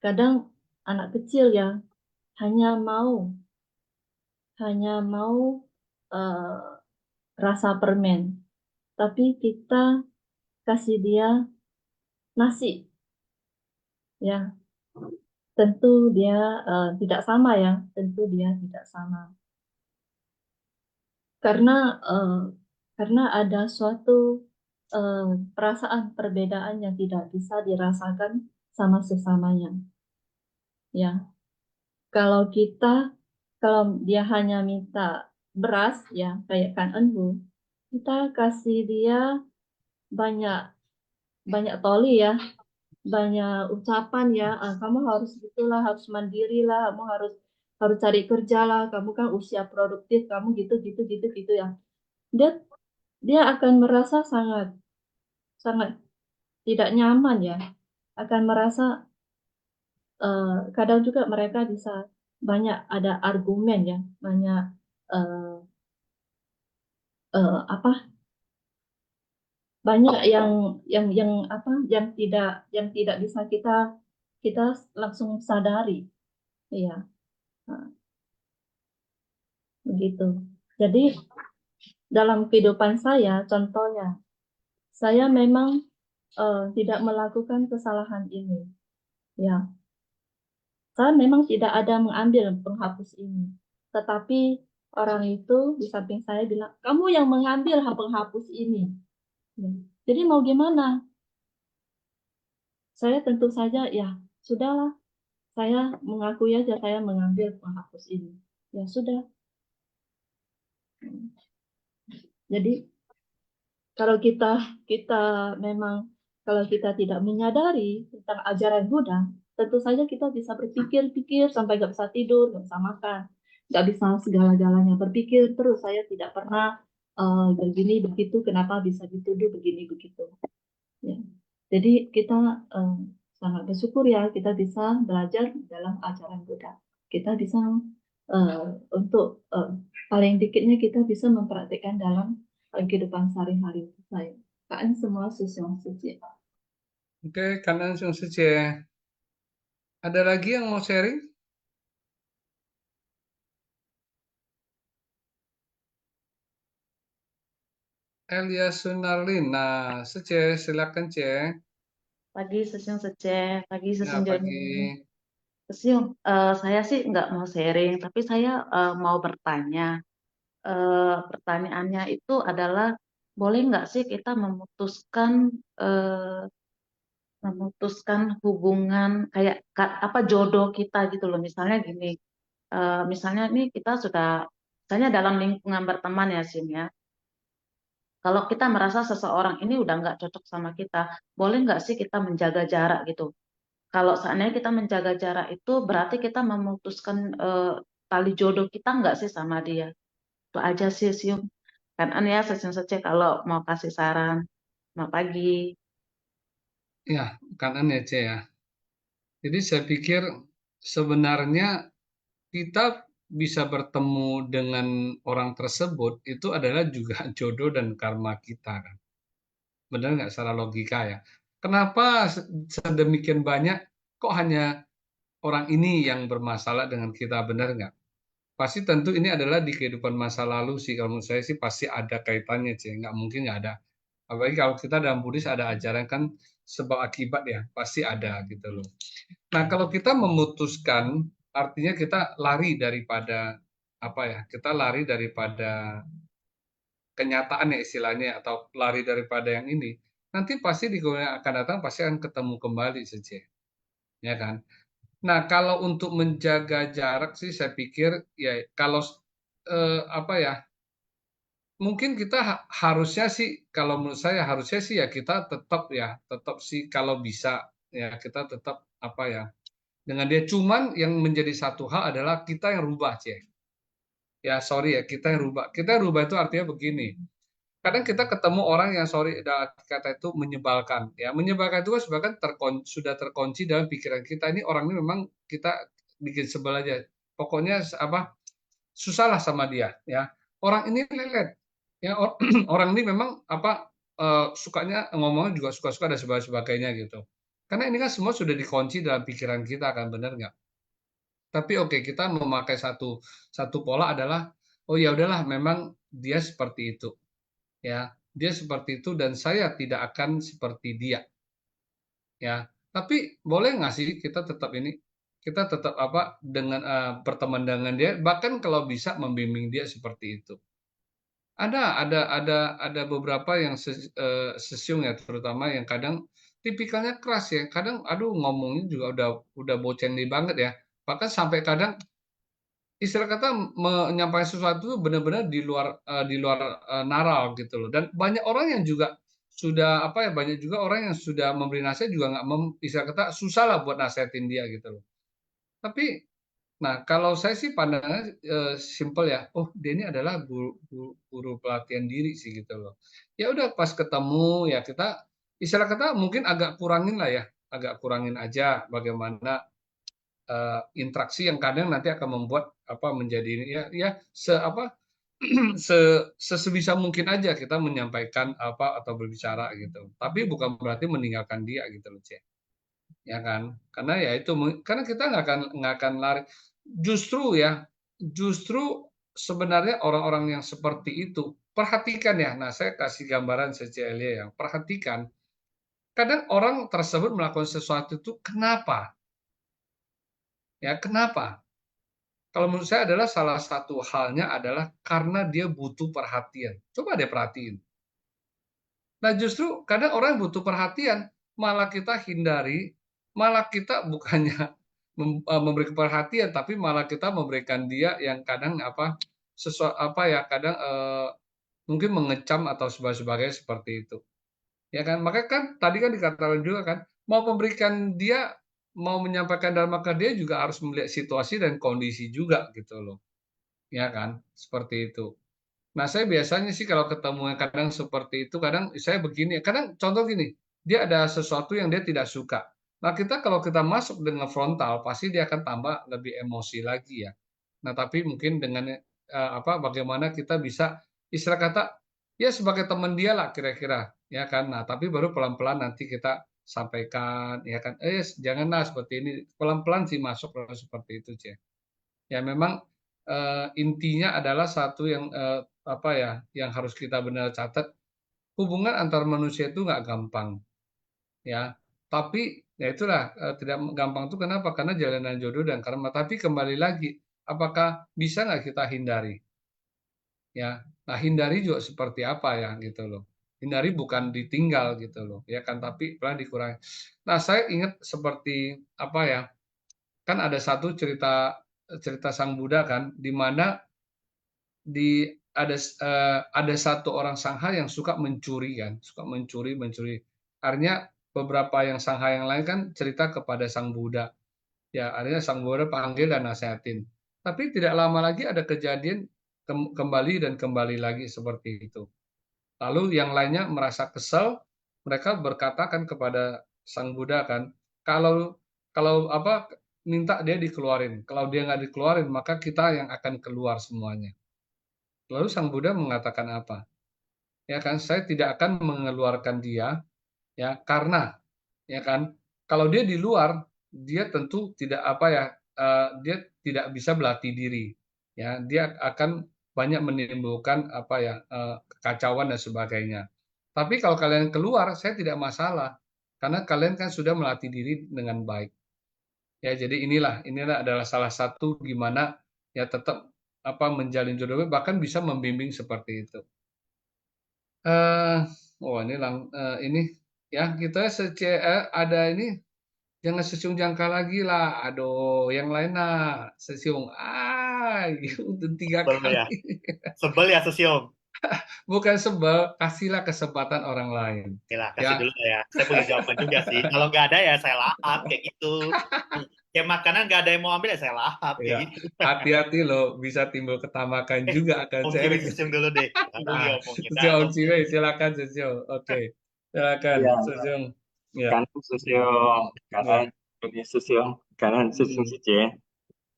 kadang anak kecil ya hanya mau rasa permen, tapi kita kasih dia nasi, ya. tentu dia tidak sama ya, tentu dia tidak sama. Karena ada suatu perasaan perbedaan yang tidak bisa dirasakan sama sesamanya. Ya, kalau dia hanya minta beras ya kayak Kan Enbu, kita kasih dia banyak toli ya, banyak ucapan ya, kamu harus gitulah, harus mandiri lah, kamu harus cari kerja lah, kamu kan usia produktif, kamu gitu ya. Dia akan merasa sangat tidak nyaman ya, akan merasa kadang juga mereka bisa banyak ada argumen ya, banyak banyak yang tidak bisa kita langsung sadari, ya begitu. Jadi dalam kehidupan saya, contohnya, saya memang tidak melakukan kesalahan ini, ya. Saya memang tidak ada mengambil penghapus ini, tetapi orang itu di samping saya bilang, kamu yang mengambil penghapus ini. Ya. Jadi mau gimana? Saya tentu saja, ya sudahlah, saya mengakui aja saya mengambil penghapus ini. Ya sudah. Jadi kalau kita memang kalau kita tidak menyadari tentang ajaran Buddha, tentu saja kita bisa berpikir-pikir sampai nggak bisa tidur, nggak bisa makan, nggak bisa segala-galanya, berpikir terus, saya tidak pernah begini begitu, kenapa bisa dituduh begini begitu. Ya. Jadi kita sangat bersyukur ya kita bisa belajar dalam ajaran Buddha. Kita bisa untuk paling dikitnya kita bisa mempraktikkan dalam kehidupan sehari-hari saya. Kan semua susun suci. Oke, kanan Sung Suci. Ada lagi yang mau sharing? Elia Sunarlin. Nah, Suci, silakan Cek. Pagi Sesiung Seceh, pagi Sesiung Ya, pagi. Joni. Sesiung, saya sih nggak mau sharing, tapi saya mau bertanya. Pertanyaannya itu adalah, boleh nggak sih kita memutuskan hubungan kayak apa jodoh kita gitu loh. Misalnya gini, misalnya nih kita sudah, misalnya dalam lingkungan berteman ya Sim ya. Kalau kita merasa seseorang ini udah nggak cocok sama kita, boleh nggak sih kita menjaga jarak gitu? Kalau seandainya kita menjaga jarak itu berarti kita memutuskan tali jodoh kita nggak sih sama dia? Itu aja sih, Sium. Kan ya sesium saja kalau mau kasih saran. Selamat pagi. Ya, kanan ya Cek ya. Jadi saya pikir sebenarnya kita bisa bertemu dengan orang tersebut itu adalah juga jodoh dan karma kita kan. Benar nggak secara logika ya? Kenapa sedemikian banyak kok hanya orang ini yang bermasalah dengan kita, benar nggak? Pasti tentu ini adalah di kehidupan masa lalu sih, kalau menurut saya sih pasti ada kaitannya sih, nggak mungkin nggak ada. Apalagi kalau kita dalam Buddhis ada ajaran kan sebab akibat ya, pasti ada gitu loh. Nah, kalau kita memutuskan, artinya kita lari daripada apa ya? Kita lari daripada kenyataan ya istilahnya atau lari daripada yang ini. Nanti pasti di kemudian akan datang pasti akan ketemu kembali saja. Ya kan? Nah, kalau untuk menjaga jarak sih saya pikir ya kalau apa ya? Mungkin kita harusnya sih kalau menurut saya harusnya sih ya kita tetap sih kalau bisa ya kita tetap apa ya? Dengan dia cuman yang menjadi satu hal adalah kita yang rubah, Cek. Ya, sorry ya, kita yang rubah. Kita yang rubah itu artinya begini. Kadang kita ketemu orang yang sorry kata itu menyebalkan. Ya, menyebalkan itu kan sudah terkunci dalam pikiran kita. Ini orang ini memang kita bikin sebel aja. Pokoknya apa? Susahlah sama dia, ya. Orang ini lelet. Ya, orang ini memang apa sukanya ngomongnya juga suka-suka dan sebagainya gitu. Karena ini kan semua sudah dikunci dalam pikiran kita kan, benar nggak? Tapi oke, kita memakai satu pola adalah oh ya udahlah memang dia seperti itu. Ya, dia seperti itu dan saya tidak akan seperti dia. Ya, tapi boleh nggak sih kita tetap ini kita tetap dengan berteman dengan dia, bahkan kalau bisa membimbing dia seperti itu. Ada beberapa yang sesiung ya, terutama yang kadang tipikalnya keras ya. Kadang aduh ngomongnya juga udah bocengi banget ya. Bahkan sampai kadang istilah kata menyampaikan sesuatu itu benar-benar di luar naral gitu loh. Dan banyak orang yang juga sudah banyak juga orang yang sudah memberi nasihat juga nggak istilah kata susah lah buat nasihatin dia gitu loh. Tapi nah, kalau saya sih pandangannya simpel ya. Oh, dia ini adalah guru pelatihan diri sih gitu loh. Ya udah pas ketemu ya kita istilah kata mungkin agak kurangin lah ya, agak kurangin aja bagaimana interaksi yang kadang nanti akan membuat menjadi ini ya sebisa mungkin aja kita menyampaikan atau berbicara gitu. Tapi bukan berarti meninggalkan dia gitu loh, Cek. Ya kan? Karena ya itu karena kita nggak akan lari. Justru sebenarnya orang-orang yang seperti itu perhatikan ya. Nah, saya kasih gambaran Cecilia yang perhatikan. Kadang orang tersebut melakukan sesuatu itu kenapa? Ya, kenapa? Kalau menurut saya adalah salah satu halnya adalah karena dia butuh perhatian. Coba deh perhatiin. Nah, justru kadang orang butuh perhatian, malah kita hindari, malah kita bukannya memberi perhatian, tapi malah kita memberikan dia yang kadang kadang mungkin mengecam atau sebagainya seperti itu. Ya kan? Makanya kan tadi kan dikatakan juga kan, mau menyampaikan dharma ke dia juga harus melihat situasi dan kondisi juga gitu loh. Ya kan? Seperti itu. Nah, saya biasanya sih kalau ketemu yang kadang seperti itu, kadang saya begini, kadang contoh gini, dia ada sesuatu yang dia tidak suka. Nah, kalau kita masuk dengan frontal, pasti dia akan tambah lebih emosi lagi ya. Nah, tapi mungkin dengan bagaimana kita bisa istilah kata ya sebagai teman dia lah kira-kira, ya kan. Nah, tapi baru pelan-pelan nanti kita sampaikan, ya kan. Janganlah seperti ini, pelan-pelan sih masuk seperti itu, Cek. Ya memang intinya adalah satu yang yang harus kita benar catat, hubungan antar manusia itu nggak gampang, ya. Tapi ya itulah tidak gampang itu kenapa? Karena jalanan jodoh dan karma. Tapi kembali lagi, apakah bisa nggak kita hindari? Ya, nah hindari juga seperti apa ya gitu loh. Hindari bukan ditinggal gitu loh, ya kan? Tapi pelan dikurangi. Nah, saya ingat seperti kan ada satu cerita Sang Buddha kan, di mana ada satu orang sangha yang suka mencuri kan, suka mencuri. Artinya beberapa yang sangha yang lain kan cerita kepada Sang Buddha. Ya, artinya Sang Buddha panggil dan nasihatin. Tapi tidak lama lagi ada kejadian kembali dan kembali lagi seperti itu. Lalu yang lainnya merasa kesal, mereka berkatakan kepada Sang Buddha kan, kalau minta dia dikeluarin. Kalau dia nggak dikeluarin, maka kita yang akan keluar semuanya. Lalu Sang Buddha mengatakan apa? Ya kan, saya tidak akan mengeluarkan dia, ya karena, ya kan, kalau dia di luar, dia tentu tidak dia tidak bisa berlatih diri, ya, dia akan banyak menimbulkan kekacauan dan sebagainya. Tapi kalau kalian keluar, saya tidak masalah, karena kalian kan sudah melatih diri dengan baik. Ya, jadi inilah adalah salah satu gimana ya tetap menjalin jodoh bahkan bisa membimbing seperti itu. Ini ya kita ada ini jangan sesiung jangka lagi lah. Aduh, yang lain lah sesiung. Udah 3 Sebel kali. ya. Sebel ya sesiung. Bukan sebel, kasihlah kesempatan orang lain. Kasih dulu ya. Saya punya jawaban juga sih. Kalau nggak ada ya saya lahap kayak gitu. Ya makanan nggak ada yang mau ambil ya saya lahap kayak gitu. Hati-hati loh, bisa timbul ketamakan juga akan sharing. Sesiung dulu deh. Sesiung, silakan Sesiung. Oke. Silakan Sesiung. Kanan Sesiung, kanan Sesiung Sice.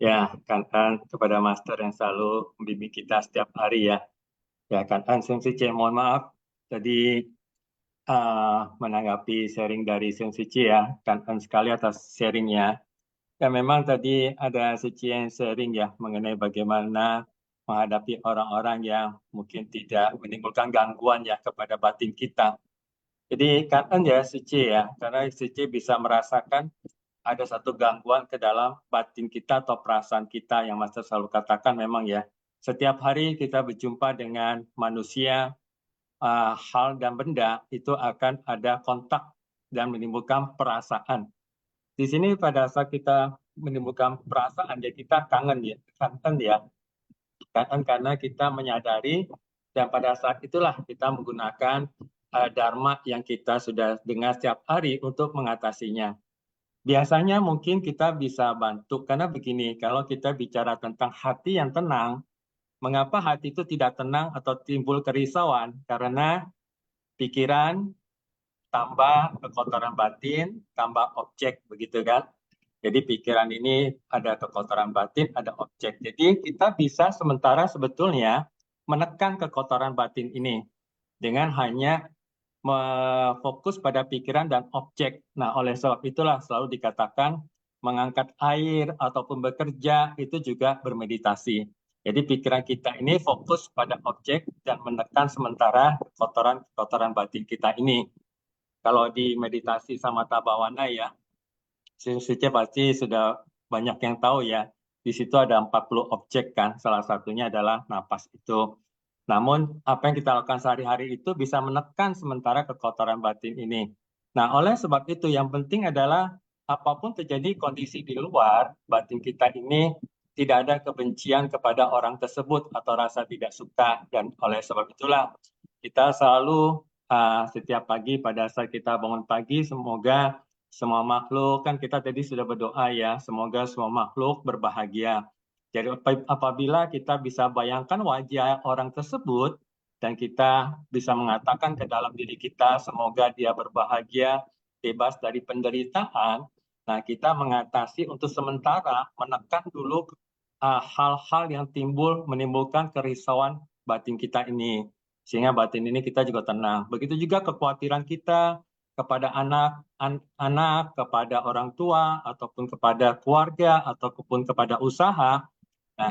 Ya, kanan kepada Master yang selalu membimbing kita setiap hari ya. Ya, kanan Sesiung Sice, mohon maaf tadi menanggapi sharing dari Sesiung Sice ya. Kanan sekali atas sharingnya. Ya, memang tadi ada Sice yang sharing ya mengenai bagaimana menghadapi orang-orang yang mungkin tidak menimbulkan gangguan ya kepada batin kita. Jadi kanan ya Sice ya, karena Sice bisa merasakan ada satu gangguan ke dalam batin kita atau perasaan kita yang Master selalu katakan memang ya, setiap hari kita berjumpa dengan manusia, hal dan benda itu akan ada kontak dan menimbulkan perasaan. Di sini pada saat kita menimbulkan perasaan ya kita kangen karena kita menyadari dan pada saat itulah kita menggunakan dharma yang kita sudah dengar setiap hari untuk mengatasinya. Biasanya mungkin kita bisa bantu karena begini, kalau kita bicara tentang hati yang tenang, mengapa hati itu tidak tenang atau timbul kerisauan? Karena pikiran tambah kekotoran batin, tambah objek, begitu kan? Jadi pikiran ini ada kekotoran batin, ada objek. Jadi kita bisa sementara sebetulnya menekan kekotoran batin ini dengan hanya fokus pada pikiran dan objek. Nah, oleh sebab itulah selalu dikatakan mengangkat air ataupun bekerja itu juga bermeditasi. Jadi pikiran kita ini fokus pada objek dan menekan sementara kotoran batin kita ini. Kalau di meditasi samatha bhavana ya, Suci pasti sudah banyak yang tahu ya. Di situ ada 40 objek kan, salah satunya adalah napas itu. Namun apa yang kita lakukan sehari-hari itu bisa menekan sementara kekotoran batin ini. Nah, oleh sebab itu yang penting adalah apapun terjadi kondisi di luar, batin kita ini tidak ada kebencian kepada orang tersebut atau rasa tidak suka. Dan oleh sebab itulah kita selalu setiap pagi pada saat kita bangun pagi, semoga semua makhluk, kan kita tadi sudah berdoa ya, semoga semua makhluk berbahagia. Jadi apabila kita bisa bayangkan wajah orang tersebut dan kita bisa mengatakan ke dalam diri kita semoga dia berbahagia, bebas dari penderitaan, nah kita mengatasi untuk sementara menekan dulu hal-hal yang menimbulkan kerisauan batin kita ini. Sehingga batin ini kita juga tenang. Begitu juga kekhawatiran kita kepada anak, kepada orang tua, ataupun kepada keluarga, ataupun kepada usaha. Nah,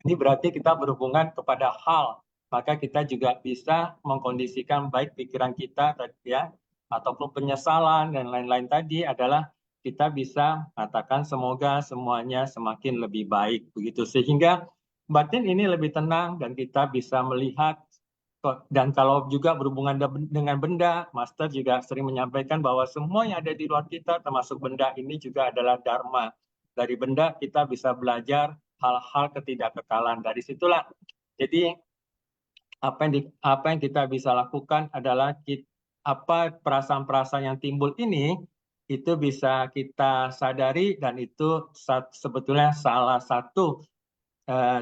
ini berarti kita berhubungan kepada hal, maka kita juga bisa mengkondisikan baik pikiran kita ya, ataupun penyesalan dan lain-lain tadi adalah kita bisa katakan semoga semuanya semakin lebih baik begitu sehingga batin ini lebih tenang dan kita bisa melihat. Dan kalau juga berhubungan dengan benda, Master juga sering menyampaikan bahwa semua yang ada di luar kita, termasuk benda ini juga adalah dharma. Dari benda kita bisa belajar hal-hal ketidakkekalan. Dari situlah, jadi apa yang kita bisa lakukan adalah perasaan-perasaan yang timbul ini, itu bisa kita sadari dan itu sebetulnya salah satu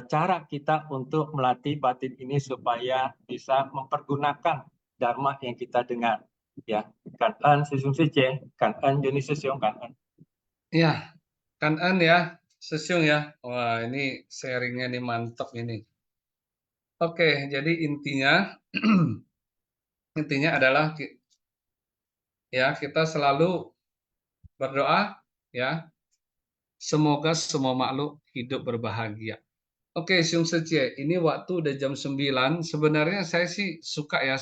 cara kita untuk melatih batin ini supaya bisa mempergunakan dharma yang kita dengar ya. Kan sesung sice, kan Joni sesung kan. Iya, kan ya, sesung ya. Wah, ini sharingnya nih mantap ini. Oke, jadi intinya adalah ya kita selalu berdoa ya. Semoga semua makhluk hidup berbahagia. Oke, Xiong Secie, ini waktu udah jam 9. Sebenarnya saya sih suka ya,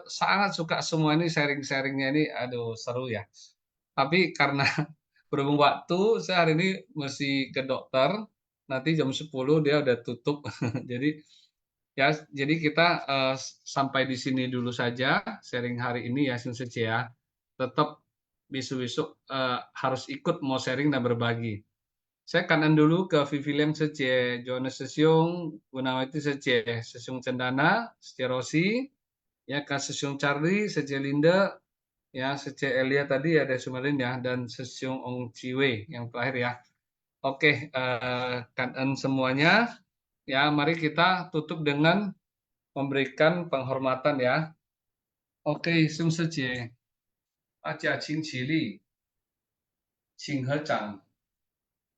sangat suka semua ini sharing-sharingnya ini, aduh seru ya. Tapi karena berhubung waktu, saya hari ini mesti ke dokter, nanti jam 10 dia udah tutup. Jadi kita sampai di sini dulu saja sharing hari ini ya, Xiong Secie ya. Tetap besok-besok harus ikut mau sharing dan berbagi. Saya kanan dulu ke Vivilem Sece, Jonas Sesiung, Gunawati Sece, Sesiung Cendana, Sece Rosi, ya Kak Sesiung Charlie, Sece Linda, ya Sece Elia tadi ada Sumelin ya, dan Sesiung Ong Ciwe yang terakhir ya. Oke, kanan semuanya, ya mari kita tutup dengan memberikan penghormatan ya. Oke, Sung Sece, Aja Qing Qili, Qing He Zhang.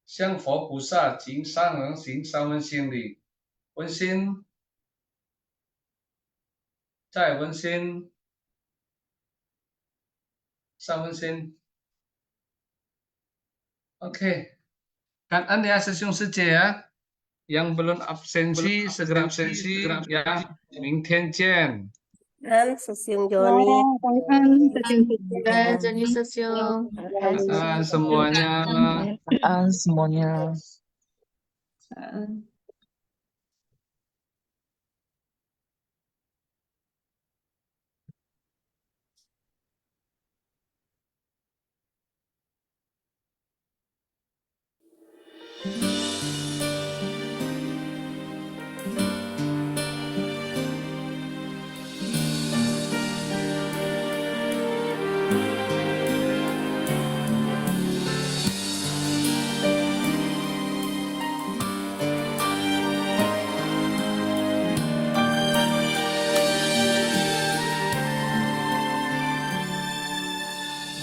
向佛菩萨及三人行三温心礼，温馨，再温馨，三温馨。Oke, kan ya sesiung Sece ya, yang belum absensi segera absensi ya, 明天见。Sesiung Joni. 感恩师兄姐姐，感恩珍妮师兄，感恩semuanya. 感恩 semuanya. 感恩。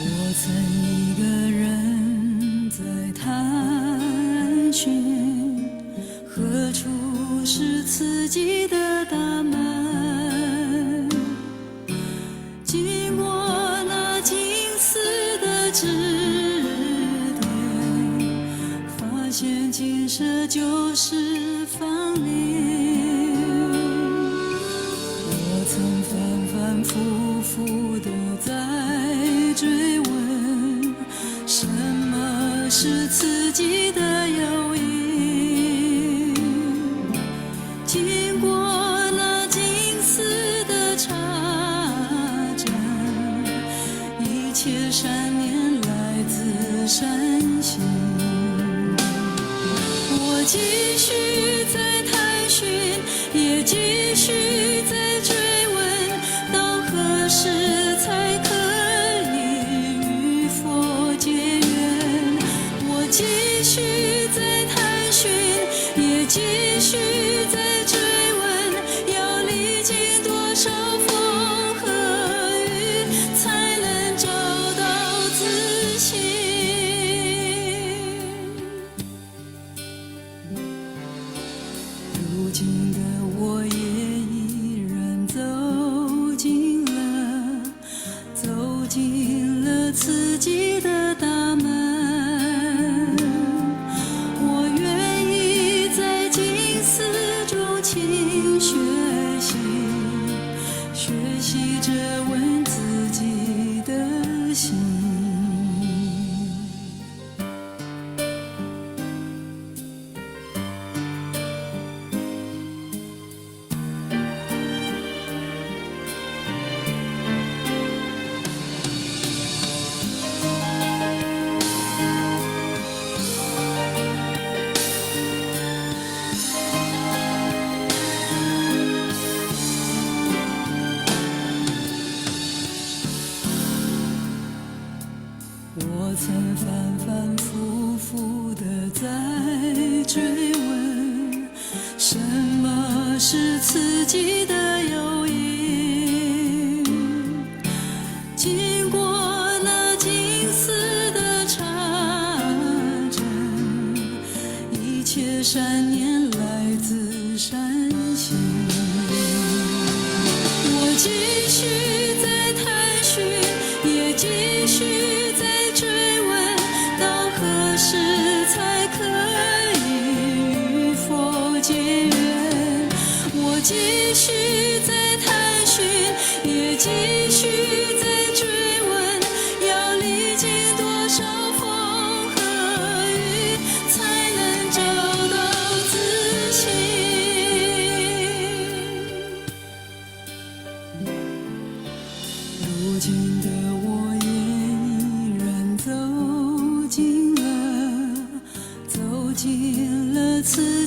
我曾一个人在探寻，何处是自己的大门？经过那金丝的指点，发现金色就是芳龄。我曾反反复复地在追问，什么是自己的诱因？经过那金丝的插针，一切善念来自善心。我继续在探寻，也继续在追问，到何时才可以与佛结缘？我继续在探寻，也继续在追问，要历经多少风和雨，才能找到自信？如今的我也依然走进了自己的大门。我愿意在静思中勤学习着问自己的心。我曾反反复复地在追问，什么是自己的诱因？经过那金丝的插针，一切善念来自善心。我继续在探寻，也继续在追问，到何时才可以与佛结缘？我继续在探寻，也继续在追问，要历经多少风和雨，才能找到自信？如今的我也依然走进了自